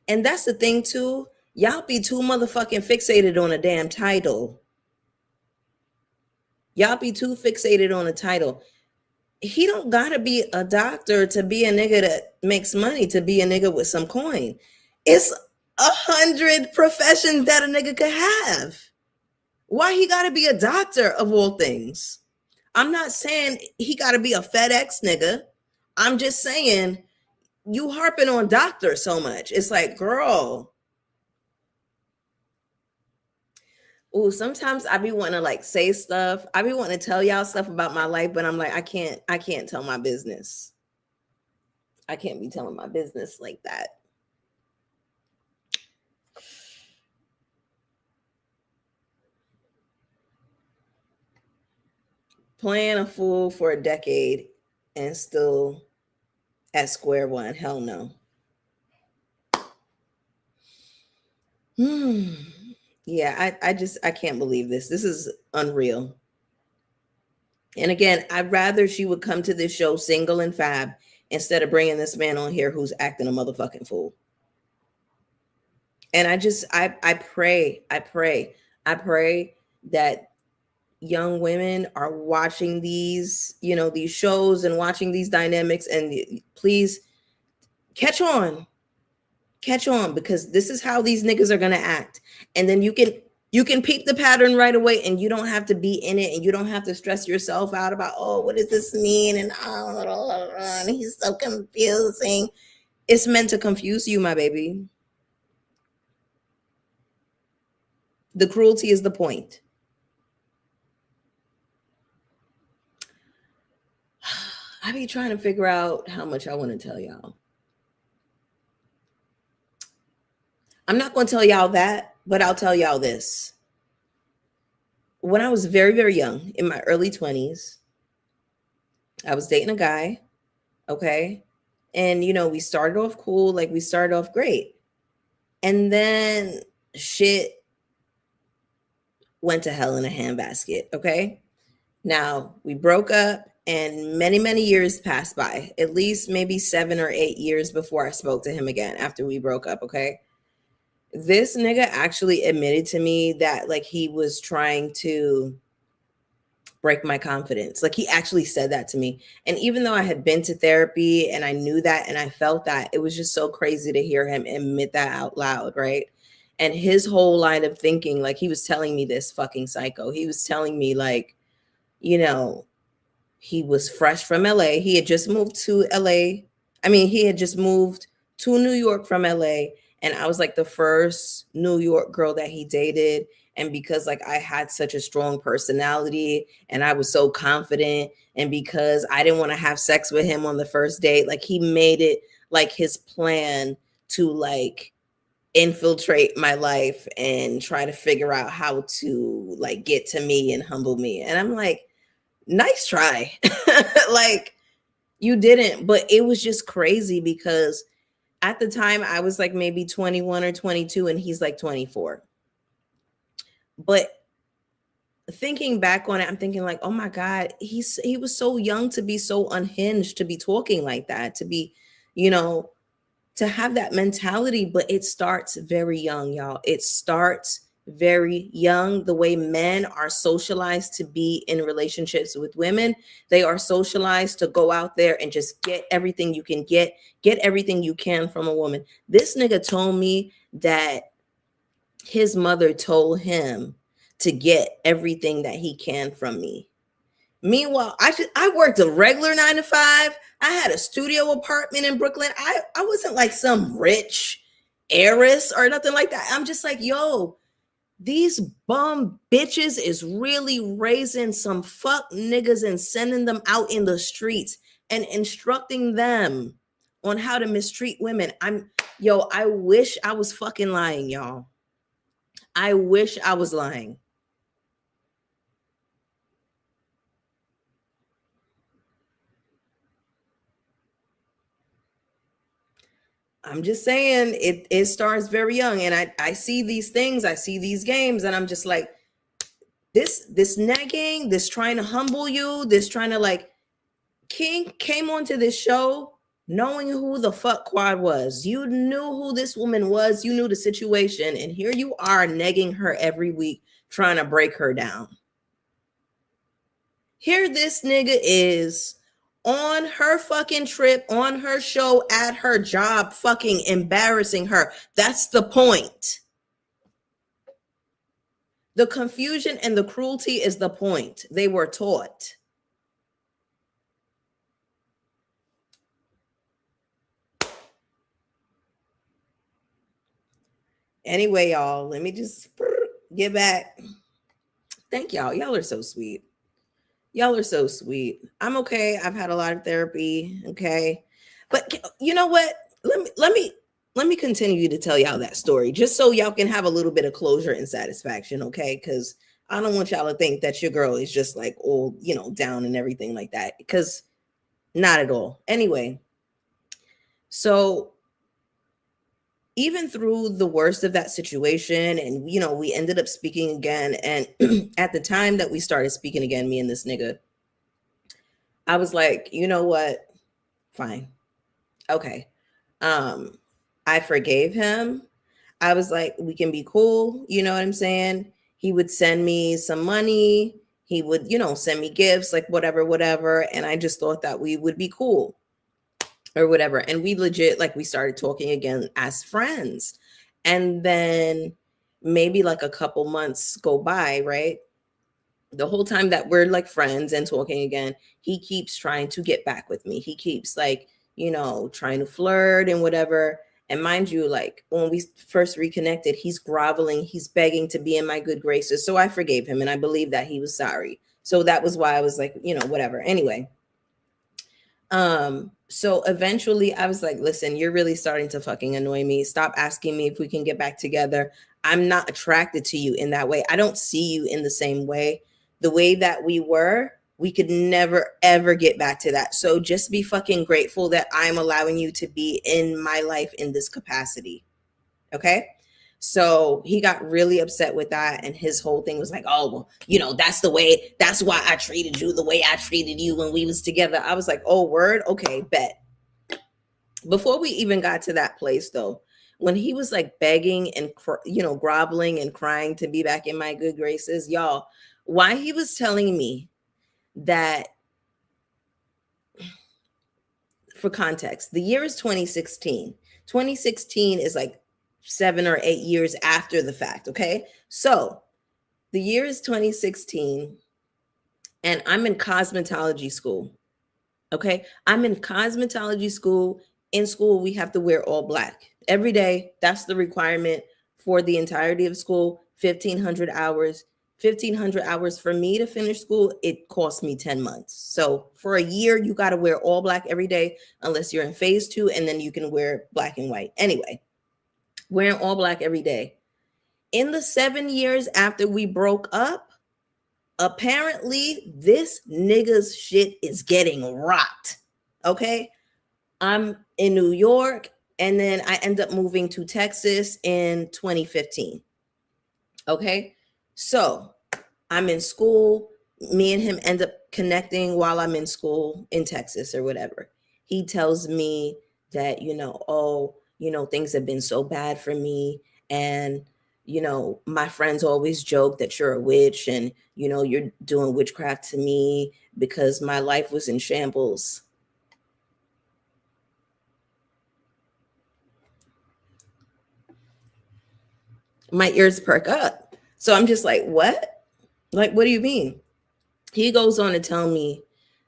And that's the thing, too. Y'all be too motherfucking fixated on a damn title. Y'all be too fixated on a title. He don't gotta be a doctor to be a nigga that makes money, to be a nigga with some coin. It's 100 professions that a nigga could have. Why he gotta be a doctor of all things? I'm not saying he gotta be a FedEx nigga. I'm just saying you harping on doctor so much. It's like, girl. Ooh, sometimes I be wanting to like say stuff. I be wanting to tell y'all stuff about my life, but I'm like, I can't tell my business. I can't be telling my business like that. Playing a fool for a decade and still at square one. Hell no. Yeah, I can't believe this. This is unreal. And again, I'd rather she would come to this show single and fab instead of bringing this man on here who's acting a motherfucking fool. And I pray that young women are watching these, these shows and watching these dynamics, and please catch on, because this is how these niggas are going to act. And then you can peep the pattern right away, and you don't have to be in it, and you don't have to stress yourself out about, oh, what does this mean? And oh, he's so confusing. It's meant to confuse you, my baby. The cruelty is the point. I be trying to figure out how much I want to tell y'all. I'm not going to tell y'all that, but I'll tell y'all this. When I was very, very young, in my early 20s, I was dating a guy, okay? And, we started off cool, like we started off great. And then shit went to hell in a handbasket, okay? Now, we broke up, and many, many years passed by, at least maybe 7 or 8 years before I spoke to him again after we broke up, okay? This nigga actually admitted to me that, like, he was trying to break my confidence. Like, he actually said that to me. And even though I had been to therapy and I knew that and I felt that, it was just so crazy to hear him admit that out loud, right? And his whole line of thinking, like, he was telling me this fucking psycho. He was telling me, like, he was fresh from LA. He had just moved to LA. He had just moved to New York from LA. And I was like the first New York girl that he dated. And because like I had such a strong personality and I was so confident, and because I didn't want to have sex with him on the first date, like he made it like his plan to like infiltrate my life and try to figure out how to like get to me and humble me. And I'm like, nice try. Like, you didn't. But it was just crazy because At the time, I was like maybe 21 or 22, and he's like 24. But thinking back on it, I'm thinking like, oh my God, he was so young to be so unhinged, to be talking like that, to be, you know, to have that mentality. But it starts very young, y'all. It starts very young. The way men are socialized to be in relationships with women, they are socialized to go out there and just get everything you can get everything you can from a woman. This nigga told me that his mother told him to get everything that he can from me. Meanwhile, I worked a regular 9 to 5. I had a studio apartment in Brooklyn. I wasn't like some rich heiress or nothing like that. I'm just like, yo, these bum bitches is really raising some fuck niggas and sending them out in the streets and instructing them on how to mistreat women. I wish I was fucking lying, y'all. I wish I was lying. I'm just saying it starts very young. And I see these things, I see these games, and I'm just like, this negging, this trying to humble you, this trying to like King came onto this show knowing who the fuck Quad was. You knew who this woman was, you knew the situation, and here you are negging her every week, trying to break her down. Here this nigga is on her fucking trip, on her show, at her job, fucking embarrassing her. That's the point. The confusion and the cruelty is the point. They were taught. Anyway, y'all, let me just get back. Thank y'all. Y'all are so sweet. Y'all are so sweet. I'm okay. I've had a lot of therapy. Okay. But you know what? Let me continue to tell y'all that story just so y'all can have a little bit of closure and satisfaction. Okay. Because I don't want y'all to think that your girl is just like all, down and everything like that. Because not at all. Anyway, so even through the worst of that situation, and we ended up speaking again. And at the time that we started speaking again, me and this nigga, I was like, you know what? Fine. Okay. I forgave him. I was like, we can be cool. You know what I'm saying? He would send me some money. He would, send me gifts, like whatever. And I just thought that we would be cool or whatever. And we legit, like, we started talking again as friends. And then maybe like a couple months go by, right? The whole time that we're like friends and talking again, he keeps trying to get back with me. He keeps like, trying to flirt and whatever. And mind you, like when we first reconnected, he's groveling, he's begging to be in my good graces. So I forgave him and I believe that he was sorry. So that was why I was like, whatever. Anyway, so eventually I was like, listen, you're really starting to fucking annoy me. Stop asking me if we can get back together. I'm not attracted to you in that way. I don't see you in the same way. The way that we were, we could never ever get back to that. So just be fucking grateful that I'm allowing you to be in my life in this capacity. Okay? So he got really upset with that. And his whole thing was like, oh, well, that's why I treated you the way I treated you when we was together. I was like, oh, word? Okay, bet. Before we even got to that place though, when he was like begging and, groveling and crying to be back in my good graces, y'all, why he was telling me that, for context, the year is 2016. 2016 is like 7 or 8 years after the fact. Okay. So the year is 2016 and I'm in cosmetology school. Okay. I'm in cosmetology school. In school, we have to wear all black every day. That's the requirement for the entirety of school. 1,500 hours. 1,500 hours for me to finish school, it cost me 10 months. So for a year, you got to wear all black every day, unless you're in phase 2, and then you can wear black and white. Anyway, wearing all black every day. In the 7 years after we broke up, apparently this nigga's shit is getting rocked. Okay. I'm in New York. And then I end up moving to Texas in 2015. Okay. So I'm in school. Me and him end up connecting while I'm in school in Texas or whatever. He tells me that, oh, things have been so bad for me. And, my friends always joke that you're a witch and, you're doing witchcraft to me because my life was in shambles. My ears perk up. So I'm just like, what? Like, what do you mean? He goes on to tell me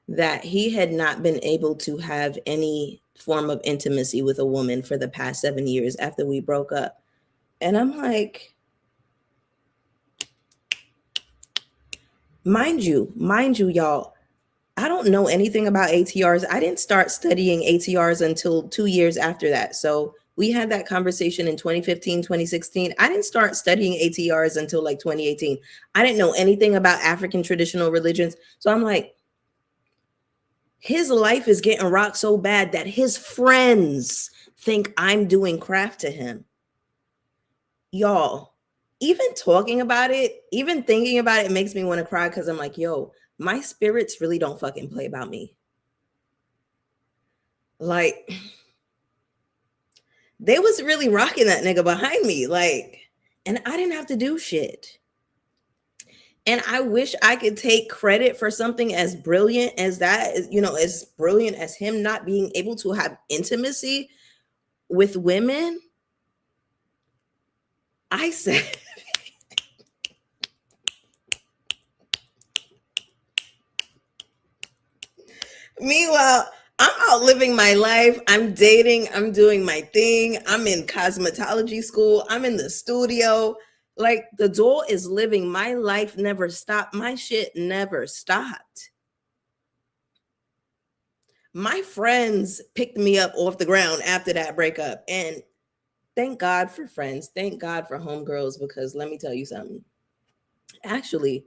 that he had not been able to have any form of intimacy with a woman for the past 7 years after we broke up. And I'm like, mind you, y'all, I don't know anything about ATRs. I didn't start studying ATRs until 2 years after that. So we had that conversation in 2015, 2016. I didn't start studying ATRs until like 2018. I didn't know anything about African traditional religions. So I'm like, his life is getting rocked so bad that his friends think I'm doing craft to him. Y'all, even talking about it, even thinking about it makes me want to cry because I'm like, yo, my spirits really don't fucking play about me. Like, they was really rocking that nigga behind me. Like, and I didn't have to do shit. And I wish I could take credit for something as brilliant as that, as brilliant as him not being able to have intimacy with women. I said, meanwhile, I'm out living my life. I'm dating. I'm doing my thing. I'm in cosmetology school. I'm in the studio. Like, the doll is living. My life never stopped. My shit never stopped. My friends picked me up off the ground after that breakup. And thank God for friends. Thank God for homegirls, because let me tell you something. Actually,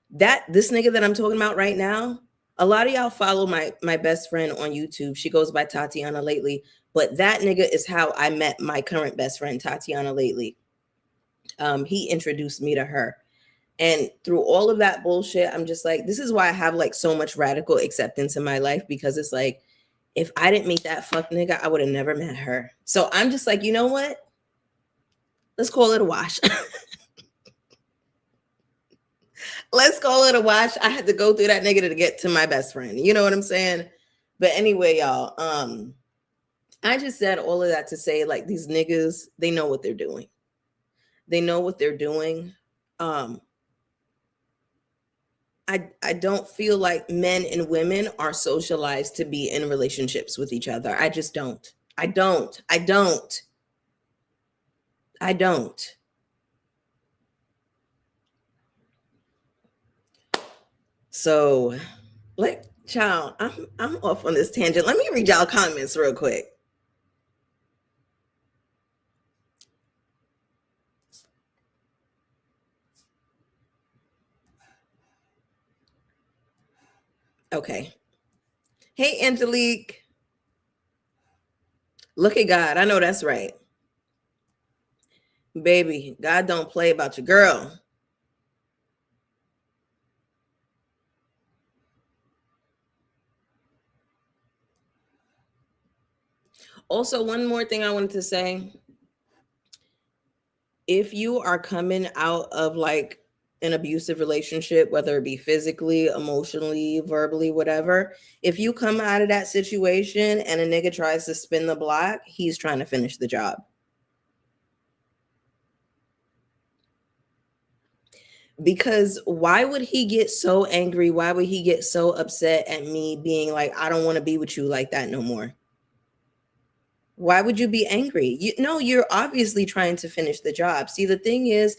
this nigga that I'm talking about right now, a lot of y'all follow my best friend on YouTube. She goes by Tatiana Lately, but that nigga is how I met my current best friend, Tatiana Lately. He introduced me to her. And through all of that bullshit, I'm just like, this is why I have like so much radical acceptance in my life, because it's like, if I didn't meet that fuck nigga, I would have never met her. So I'm just like, you know what? Let's call it a wash. Let's call it a wash. I had to go through that nigga to get to my best friend. You know what I'm saying? But anyway, y'all, I just said all of that to say, like, these niggas, they know what they're doing. They know what they're doing. I don't feel like men and women are socialized to be in relationships with each other. I just don't. I don't. So, like, child, I'm off on this tangent. Let me read y'all comments real quick. Okay. Hey, Angelique. Look at God. I know that's right. Baby, God don't play about your girl. Also, one more thing I wanted to say. If you are coming out of like an abusive relationship, whether it be physically, emotionally, verbally, whatever, if you come out of that situation and a nigga tries to spin the block, he's trying to finish the job. Because why would he get so angry? Why would he get so upset at me being like, I don't want to be with you like that no more? Why would you be angry? You're obviously trying to finish the job. See, the thing is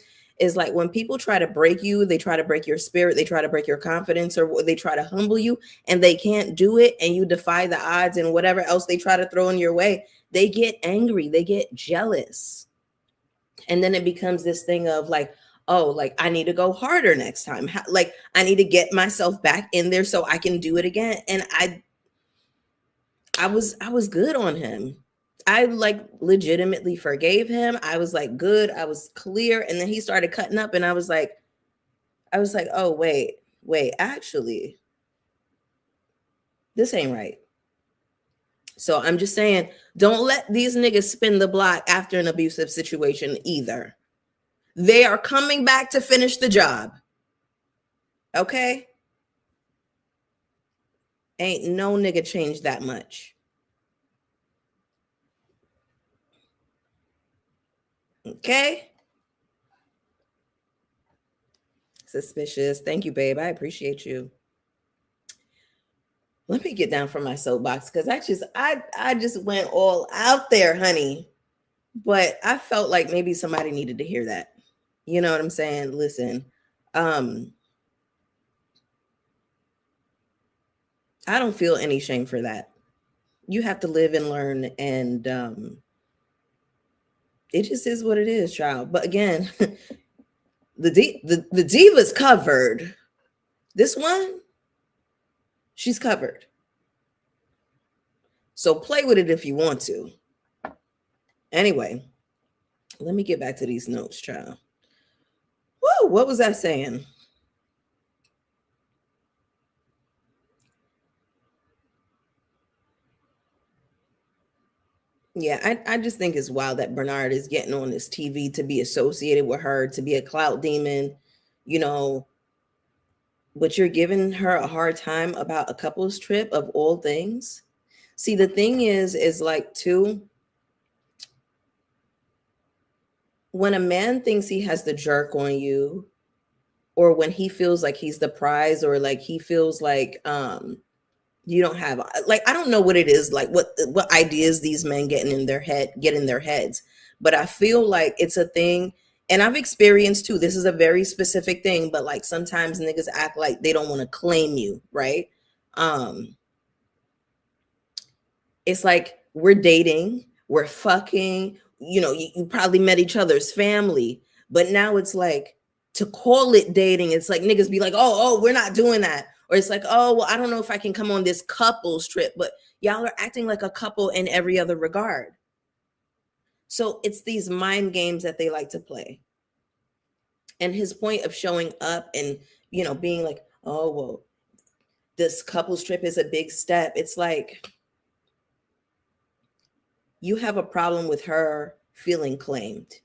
like, when people try to break you, they try to break your spirit, they try to break your confidence, or they try to humble you, and they can't do it, and you defy the odds and whatever else they try to throw in your way, they get angry, they get jealous. And then it becomes this thing of like, oh, like, I need to go harder next time. Like, I need to get myself back in there so I can do it again. And I was good on him. I like legitimately forgave him. I was like, good. I was clear. And then he started cutting up, and I was like, oh, wait, actually, this ain't right. So I'm just saying, don't let these niggas spin the block after an abusive situation either. They are coming back to finish the job. Okay? Ain't no nigga changed that much. Okay? Suspicious. Thank you, babe. I appreciate you. Let me get down from my soapbox because I just went all out there, honey. But I felt like maybe somebody needed to hear that. You know what I'm saying? Listen, um, I don't feel any shame for that. You have to live and learn, and it just is what it is, child. But again, the diva's covered. This one, she's covered. So play with it if you want to. Anyway, let me get back to these notes, child. Whoa, what was I saying? Yeah, I just think it's wild that Bernard is getting on this TV to be associated with her, to be a clout demon, you know, but you're giving her a hard time about a couple's trip of all things. See, the thing is like, too, when a man thinks he has the jerk on you, or when he feels like he's the prize, or like he feels like you don't have, like, I don't know what it is, like what ideas these men get in their heads, but I feel like it's a thing. And I've experienced too, this is a very specific thing, but like sometimes niggas act like they don't want to claim you, right? um it's like we're dating, we're fucking, you probably met each other's family, but now it's like, to call it dating, it's like niggas be like, oh, we're not doing that. Or it's like, oh, well, I don't know if I can come on this couples trip, but y'all are acting like a couple in every other regard. So it's these mind games that they like to play. And his point of showing up and, being like, oh, well, this couples trip is a big step. It's like, you have a problem with her feeling claimed.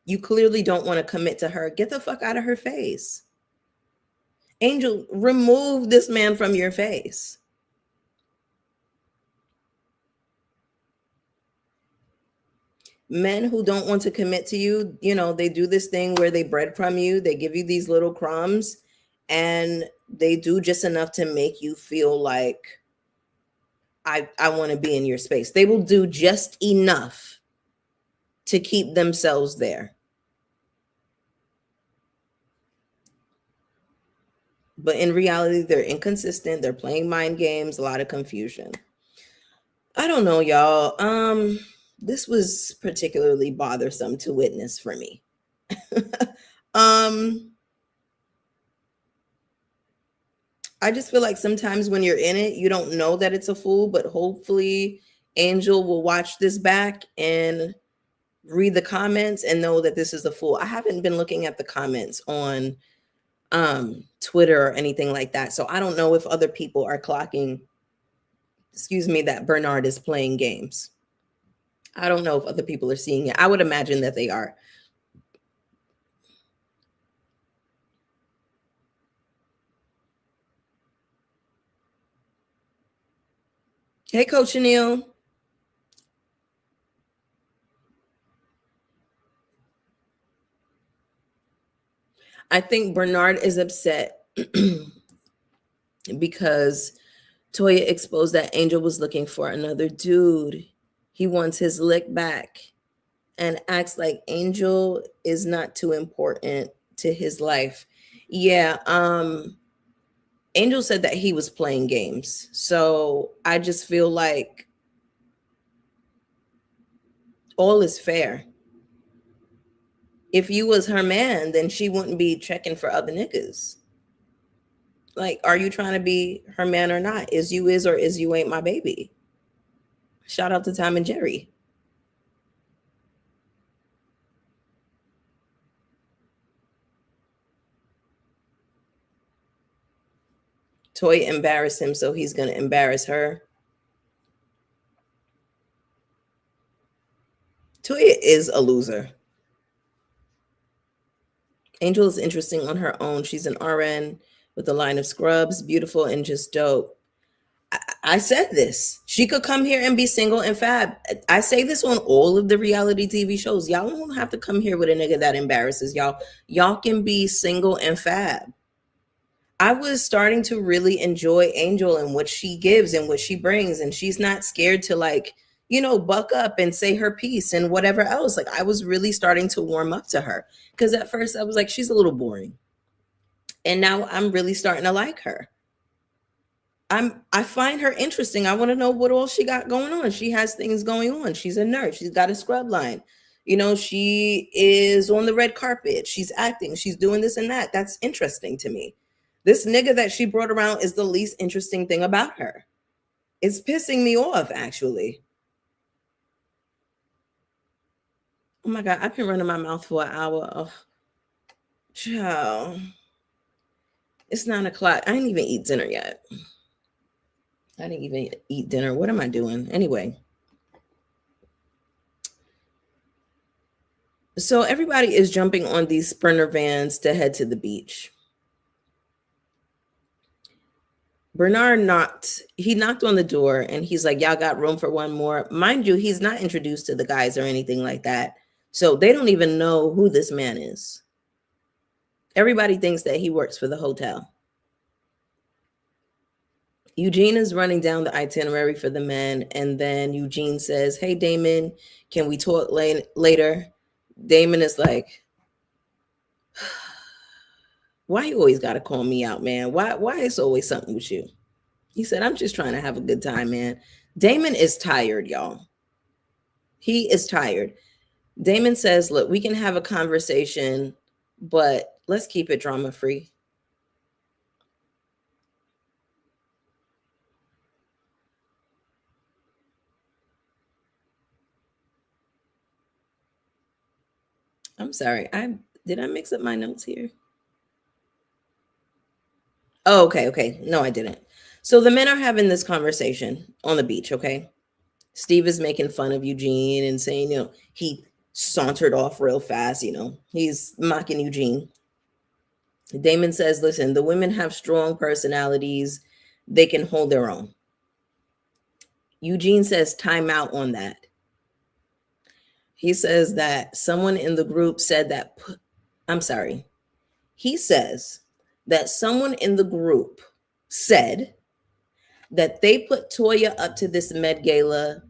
You clearly don't want to commit to her. Get the fuck out of her face. Angel, remove this man from your face. Men who don't want to commit to you, they do this thing where they breadcrumb you, they give you these little crumbs, and they do just enough to make you feel like, I want to be in your space. They will do just enough to keep themselves there. But in reality, they're inconsistent. They're playing mind games, a lot of confusion. I don't know, y'all. This was particularly bothersome to witness for me. um, I just feel like sometimes when you're in it, you don't know that it's a fool, but hopefully Angel will watch this back and read the comments and know that this is a fool. I haven't been looking at the comments on Twitter or anything like that. So I don't know if other people are clocking, excuse me, that Bernard is playing games. I don't know if other people are seeing it. I would imagine that they are. Hey, Coach Neil. I think Bernard is upset because Toya exposed that Angel was looking for another dude. He wants his lick back and acts like Angel is not too important to his life. Yeah, Angel said that he was playing games. So I just feel like all is fair. If you was her man, then she wouldn't be checking for other niggas. Like, are you trying to be her man or not? Is you or is you ain't my baby? Shout out to Tom and Jerry. Toya embarrassed him, so he's gonna embarrass her. Toya is a loser. Angel is interesting on her own. She's an RN with a line of scrubs, beautiful and just dope. I said this. She could come here and be single and fab. I say this on all of the reality TV shows. Y'all don't have to come here with a nigga that embarrasses y'all. Y'all can be single and fab. I was starting to really enjoy Angel and what she gives and what she brings. And she's not scared to, like, buck up and say her piece and whatever else. Like, I was really starting to warm up to her. Because at first I was like, she's a little boring. And now I'm really starting to like her. I find her interesting. I want to know what all she got going on. She has things going on. She's a nurse. She's got a scrub line. She is on the red carpet. She's acting. She's doing this and that. That's interesting to me. This nigga that she brought around is the least interesting thing about her. It's pissing me off, actually. Oh my God, I've been running my mouth for an hour. Oh, child. It's 9:00. I didn't even eat dinner yet. I didn't even eat dinner. What am I doing? Anyway. So everybody is jumping on these Sprinter vans to head to the beach. Bernard knocked on the door and he's like, y'all got room for one more? Mind you, he's not introduced to the guys or anything like that. So they don't even know who this man is. Everybody thinks that he works for the hotel. Eugene is running down the itinerary for the men. And then Eugene says, hey, Damon, can we talk later? Damon is like, why you always got to call me out, man? Why it's always something with you? He said, I'm just trying to have a good time, man. Damon is tired, y'all. He is tired. Damon says, look, we can have a conversation, but let's keep it drama free. I'm sorry. Did I mix up my notes here? Oh, okay. No, I didn't. So the men are having this conversation on the beach, okay? Steve is making fun of Eugene and saying, he sauntered off real fast, he's mocking Eugene. Damon says, listen, the women have strong personalities. They can hold their own. Eugene says, time out on that. He says that someone in the group said that, he says that someone in the group said that they put Toya up to this Met Gala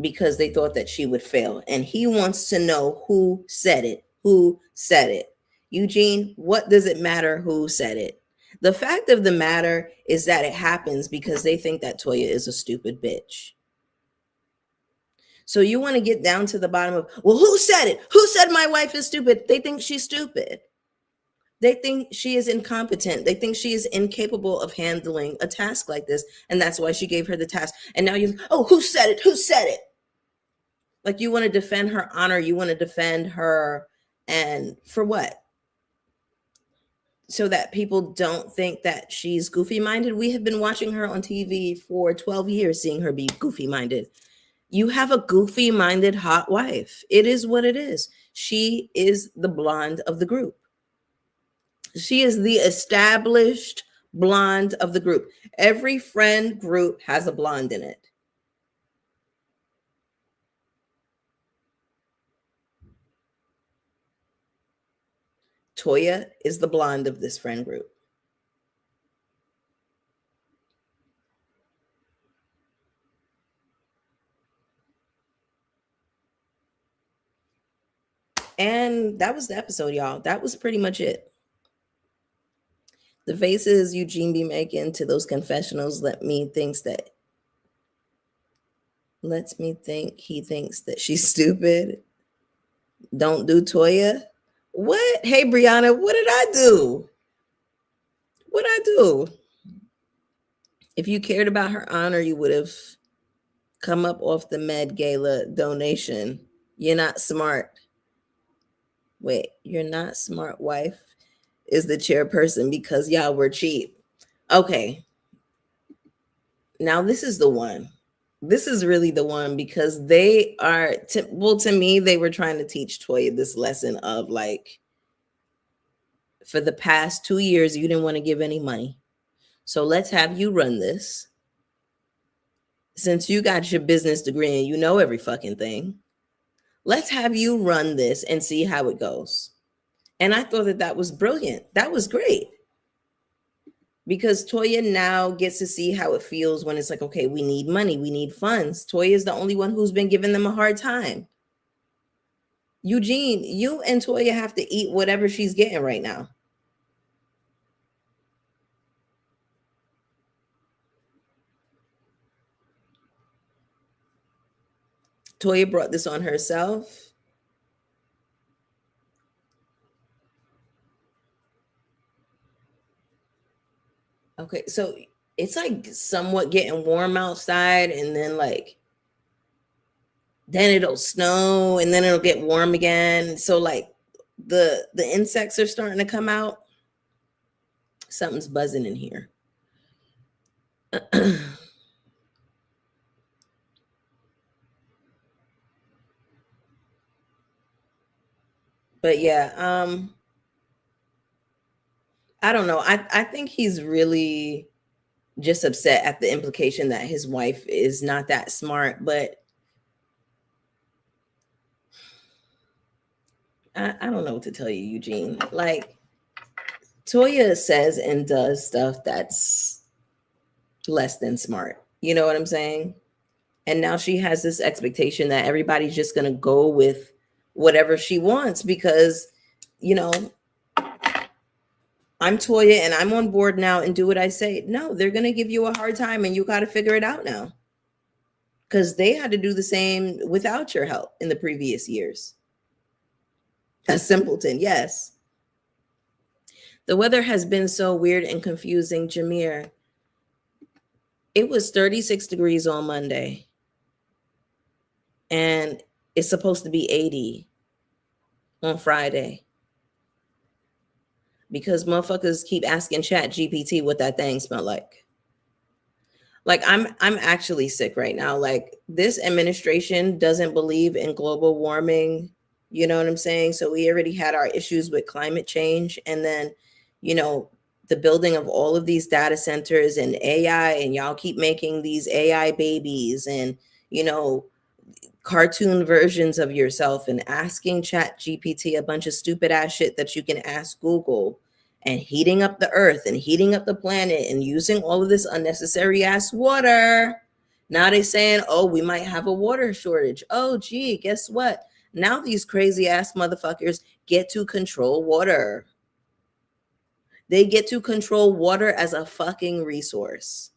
because they thought that she would fail. And he wants to know who said it. Who said it? Eugene, what does it matter who said it? The fact of the matter is that it happens because they think that Toya is a stupid bitch. So you want to get down to the bottom of, well, who said it? Who said my wife is stupid? They think she's stupid. They think she is incompetent. They think she is incapable of handling a task like this. And that's why she gave her the task. And now you're, oh, who said it? Who said it? Like, you want to defend her honor. You want to defend her. And for what? So that people don't think that she's goofy minded. We have been watching her on TV for 12 years, seeing her be goofy minded. You have a goofy minded hot wife. It is what it is. She is the blonde of the group. She is the established blonde of the group. Every friend group has a blonde in it. Toya is the blonde of this friend group. And that was the episode, y'all. That was pretty much it. The faces Eugene be making to those confessionals lets me think he thinks that she's stupid. Don't do Toya. What? Hey, Brianna, what did I do? What I do? If you cared about her honor, you would have Come up off the med gala donation. You're not smart. Wait, you're not smart, wife is the chairperson because y'all were cheap. Okay. Now this is the one. This is really the one because they are, to me, they were trying to teach Toya this lesson of like, for the past 2 years, you didn't want to give any money. So let's have you run this. Since you got your business degree and you know every fucking thing, let's have you run this and see how it goes. And I thought that that was brilliant. That was great. Because Toya now gets to see how it feels when it's like, okay, we need money, we need funds. Toya is the only one who's been giving them a hard time. Eugene, you and Toya have to eat whatever she's getting right now. Toya brought this on herself. Okay, so it's like somewhat getting warm outside, and then like then it'll snow, and then it'll get warm again. So like the insects are starting to come out. Something's buzzing in here. But yeah, I don't know. I think he's really just upset at the implication that his wife is not that smart, but I don't know what to tell you, Eugene. Like, Toya says and does stuff that's less than smart. You know what I'm saying? And now she has this expectation that everybody's just going to go with whatever she wants because, you know, I'm Toya and I'm on board now and do what I say. No, they're going to give you a hard time and you got to figure it out now. Because they had to do the same without your help in the previous years. A simpleton, yes. The weather has been so weird and confusing, Jameer. It was 36 degrees on Monday. And it's supposed to be 80 on Friday. Because motherfuckers keep asking Chat GPT what that thing smelled like. Like I'm actually sick right now. Like this administration doesn't believe in global warming. You know what I'm saying? So we already had our issues with climate change. And then, you know, the building of all of these data centers and AI, and y'all keep making these AI babies and, you know, cartoon versions of yourself and asking Chat GPT a bunch of stupid ass shit that you can ask Google, and heating up the earth and heating up the planet and using all of this unnecessary ass water. Now they saying, oh, we might have a water shortage. Oh, gee, guess what? Now these crazy ass motherfuckers get to control water. They get to control water as a fucking resource.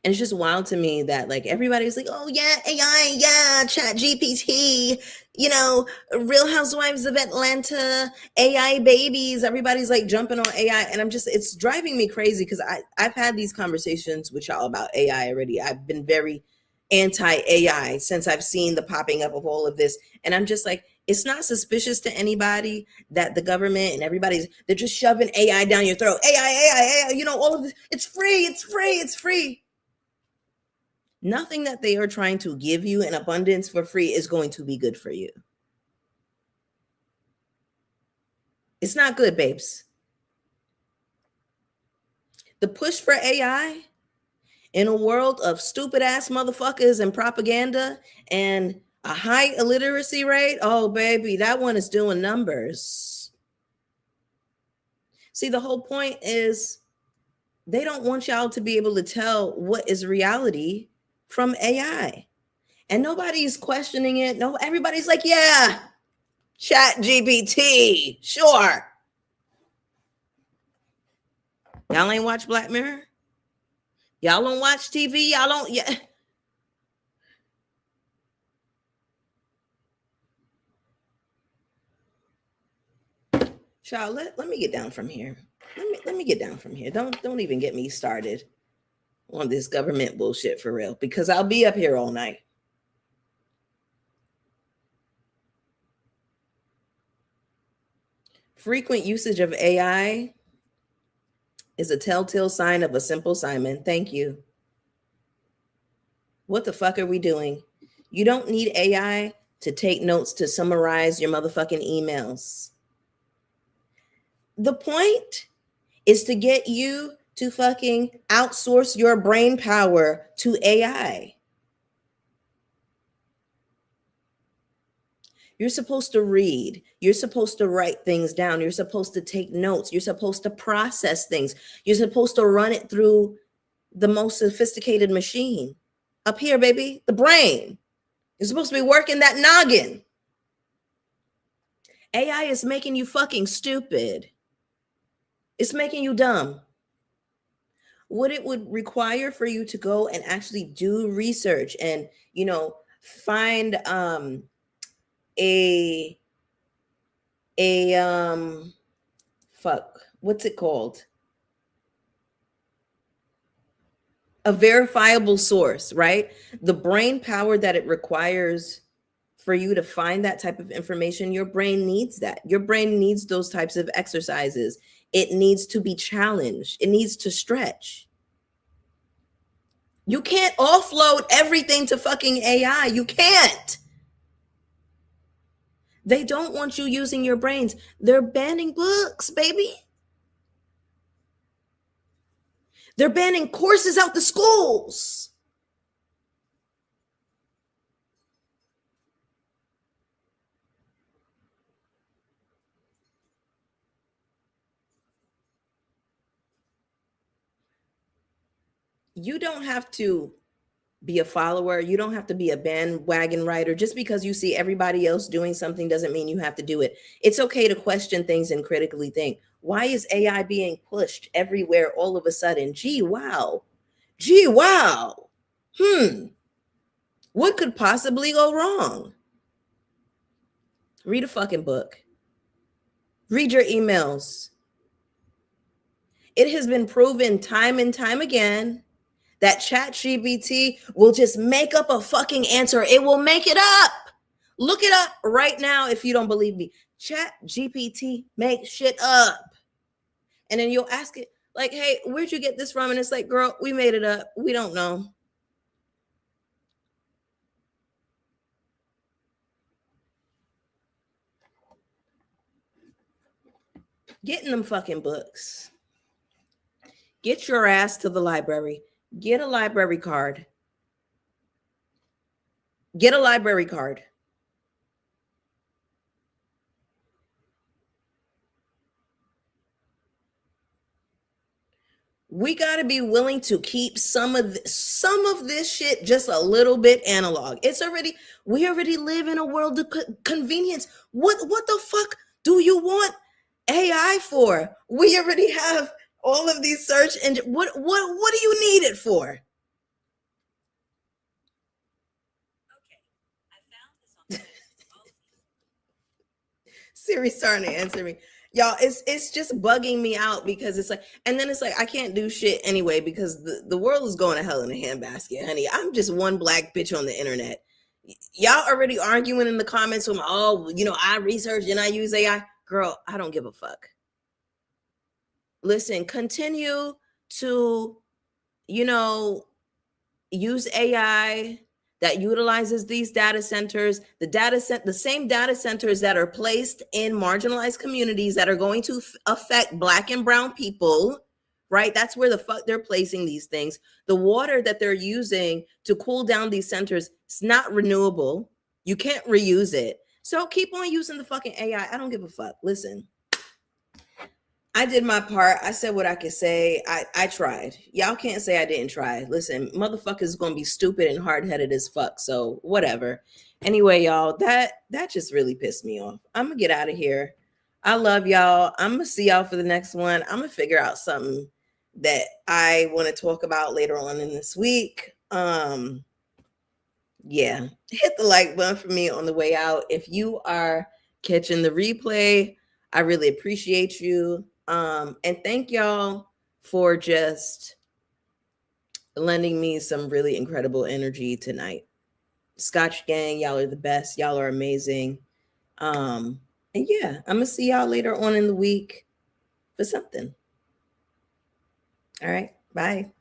And it's just wild to me that like everybody's like, oh yeah, AI, yeah, Chat GPT, you know, Real Housewives of Atlanta, AI babies. Everybody's like jumping on AI, and it's driving me crazy because I've had these conversations with y'all about AI already. I've been very anti-AI since I've seen the popping up of all of this, and I'm just like, it's not suspicious to anybody that the government and they're just shoving AI down your throat. AI, you know, all of this. It's free, it's free, it's free. Nothing that they are trying to give you in abundance for free is going to be good for you. It's not good, babes. The push for AI in a world of stupid ass motherfuckers and propaganda and a high illiteracy rate, oh, baby, that one is doing numbers. See, the whole point is they don't want y'all to be able to tell what is reality from AI. And nobody's questioning it. No, everybody's like, yeah, Chat GPT, sure. Y'all ain't watch Black Mirror? Y'all don't watch TV? Y'all don't, yeah. Child, let me get down from here. Let me get down from here. Don't even get me started. on this government bullshit for real, because I'll be up here all night. Frequent usage of AI is a telltale sign of a simple Simon. Thank you. What the fuck are we doing? You don't need AI to take notes to summarize your motherfucking emails. The point is to get you to fucking outsource your brain power to AI. You're supposed to read. You're supposed to write things down. You're supposed to take notes. You're supposed to process things. You're supposed to run it through the most sophisticated machine. Up here, baby, the brain. You're supposed to be working that noggin. AI is making you fucking stupid. It's making you dumb. What it would require for you to go and actually do research and, find what's it called? A verifiable source, right? The brain power that it requires for you to find that type of information, your brain needs that. Your brain needs those types of exercises. It needs to be challenged. It needs to stretch. You can't offload everything to fucking AI. You can't. They don't want you using your brains. They're banning books, baby. They're banning courses out the schools. You don't have to be a follower. You don't have to be a bandwagon rider. Just because you see everybody else doing something doesn't mean you have to do it. It's okay to question things and critically think. Why is AI being pushed everywhere all of a sudden? Gee, wow. What could possibly go wrong? Read a fucking book. Read your emails. It has been proven time and time again that ChatGPT will just make up a fucking answer. It will make it up. Look it up right now if you don't believe me. ChatGPT makes shit up. And then you'll ask it, like, hey, where'd you get this from? And it's like, girl, we made it up. We don't know. Get in them fucking books. Get your ass to the library. Get a library card. Get a library card. We got to be willing to keep some of this shit just a little bit analog. We already live in a world of convenience. What the fuck do you want AI for? We already have all of these search engines. What do you need it for? Okay, I found this on Siri's starting to answer me. Y'all, it's just bugging me out because it's like, and then it's like, I can't do shit anyway because the world is going to hell in a handbasket, honey. I'm just one black bitch on the internet. Y'all already arguing in the comments with I research and I use AI. Girl, I don't give a fuck. Listen, continue to, use AI that utilizes these data centers, the same data centers that are placed in marginalized communities that are going to affect Black and brown people, right? That's where the fuck they're placing these things. The water that they're using to cool down these centers is not renewable. You can't reuse it. So keep on using the fucking AI. I don't give a fuck. Listen, I did my part. I said what I could say. I tried. Y'all can't say I didn't try. Listen, motherfuckers gonna be stupid and hard-headed as fuck. So whatever. Anyway, y'all, that just really pissed me off. I'm gonna get out of here. I love y'all. I'm gonna see y'all for the next one. I'm gonna figure out something that I want to talk about later on in this week. Yeah, hit the like button for me on the way out. If you are catching the replay, I really appreciate you. And thank y'all for just lending me some really incredible energy tonight. Scotch gang, y'all are the best. Y'all are amazing. And yeah, I'm gonna see y'all later on in the week for something. All right, bye.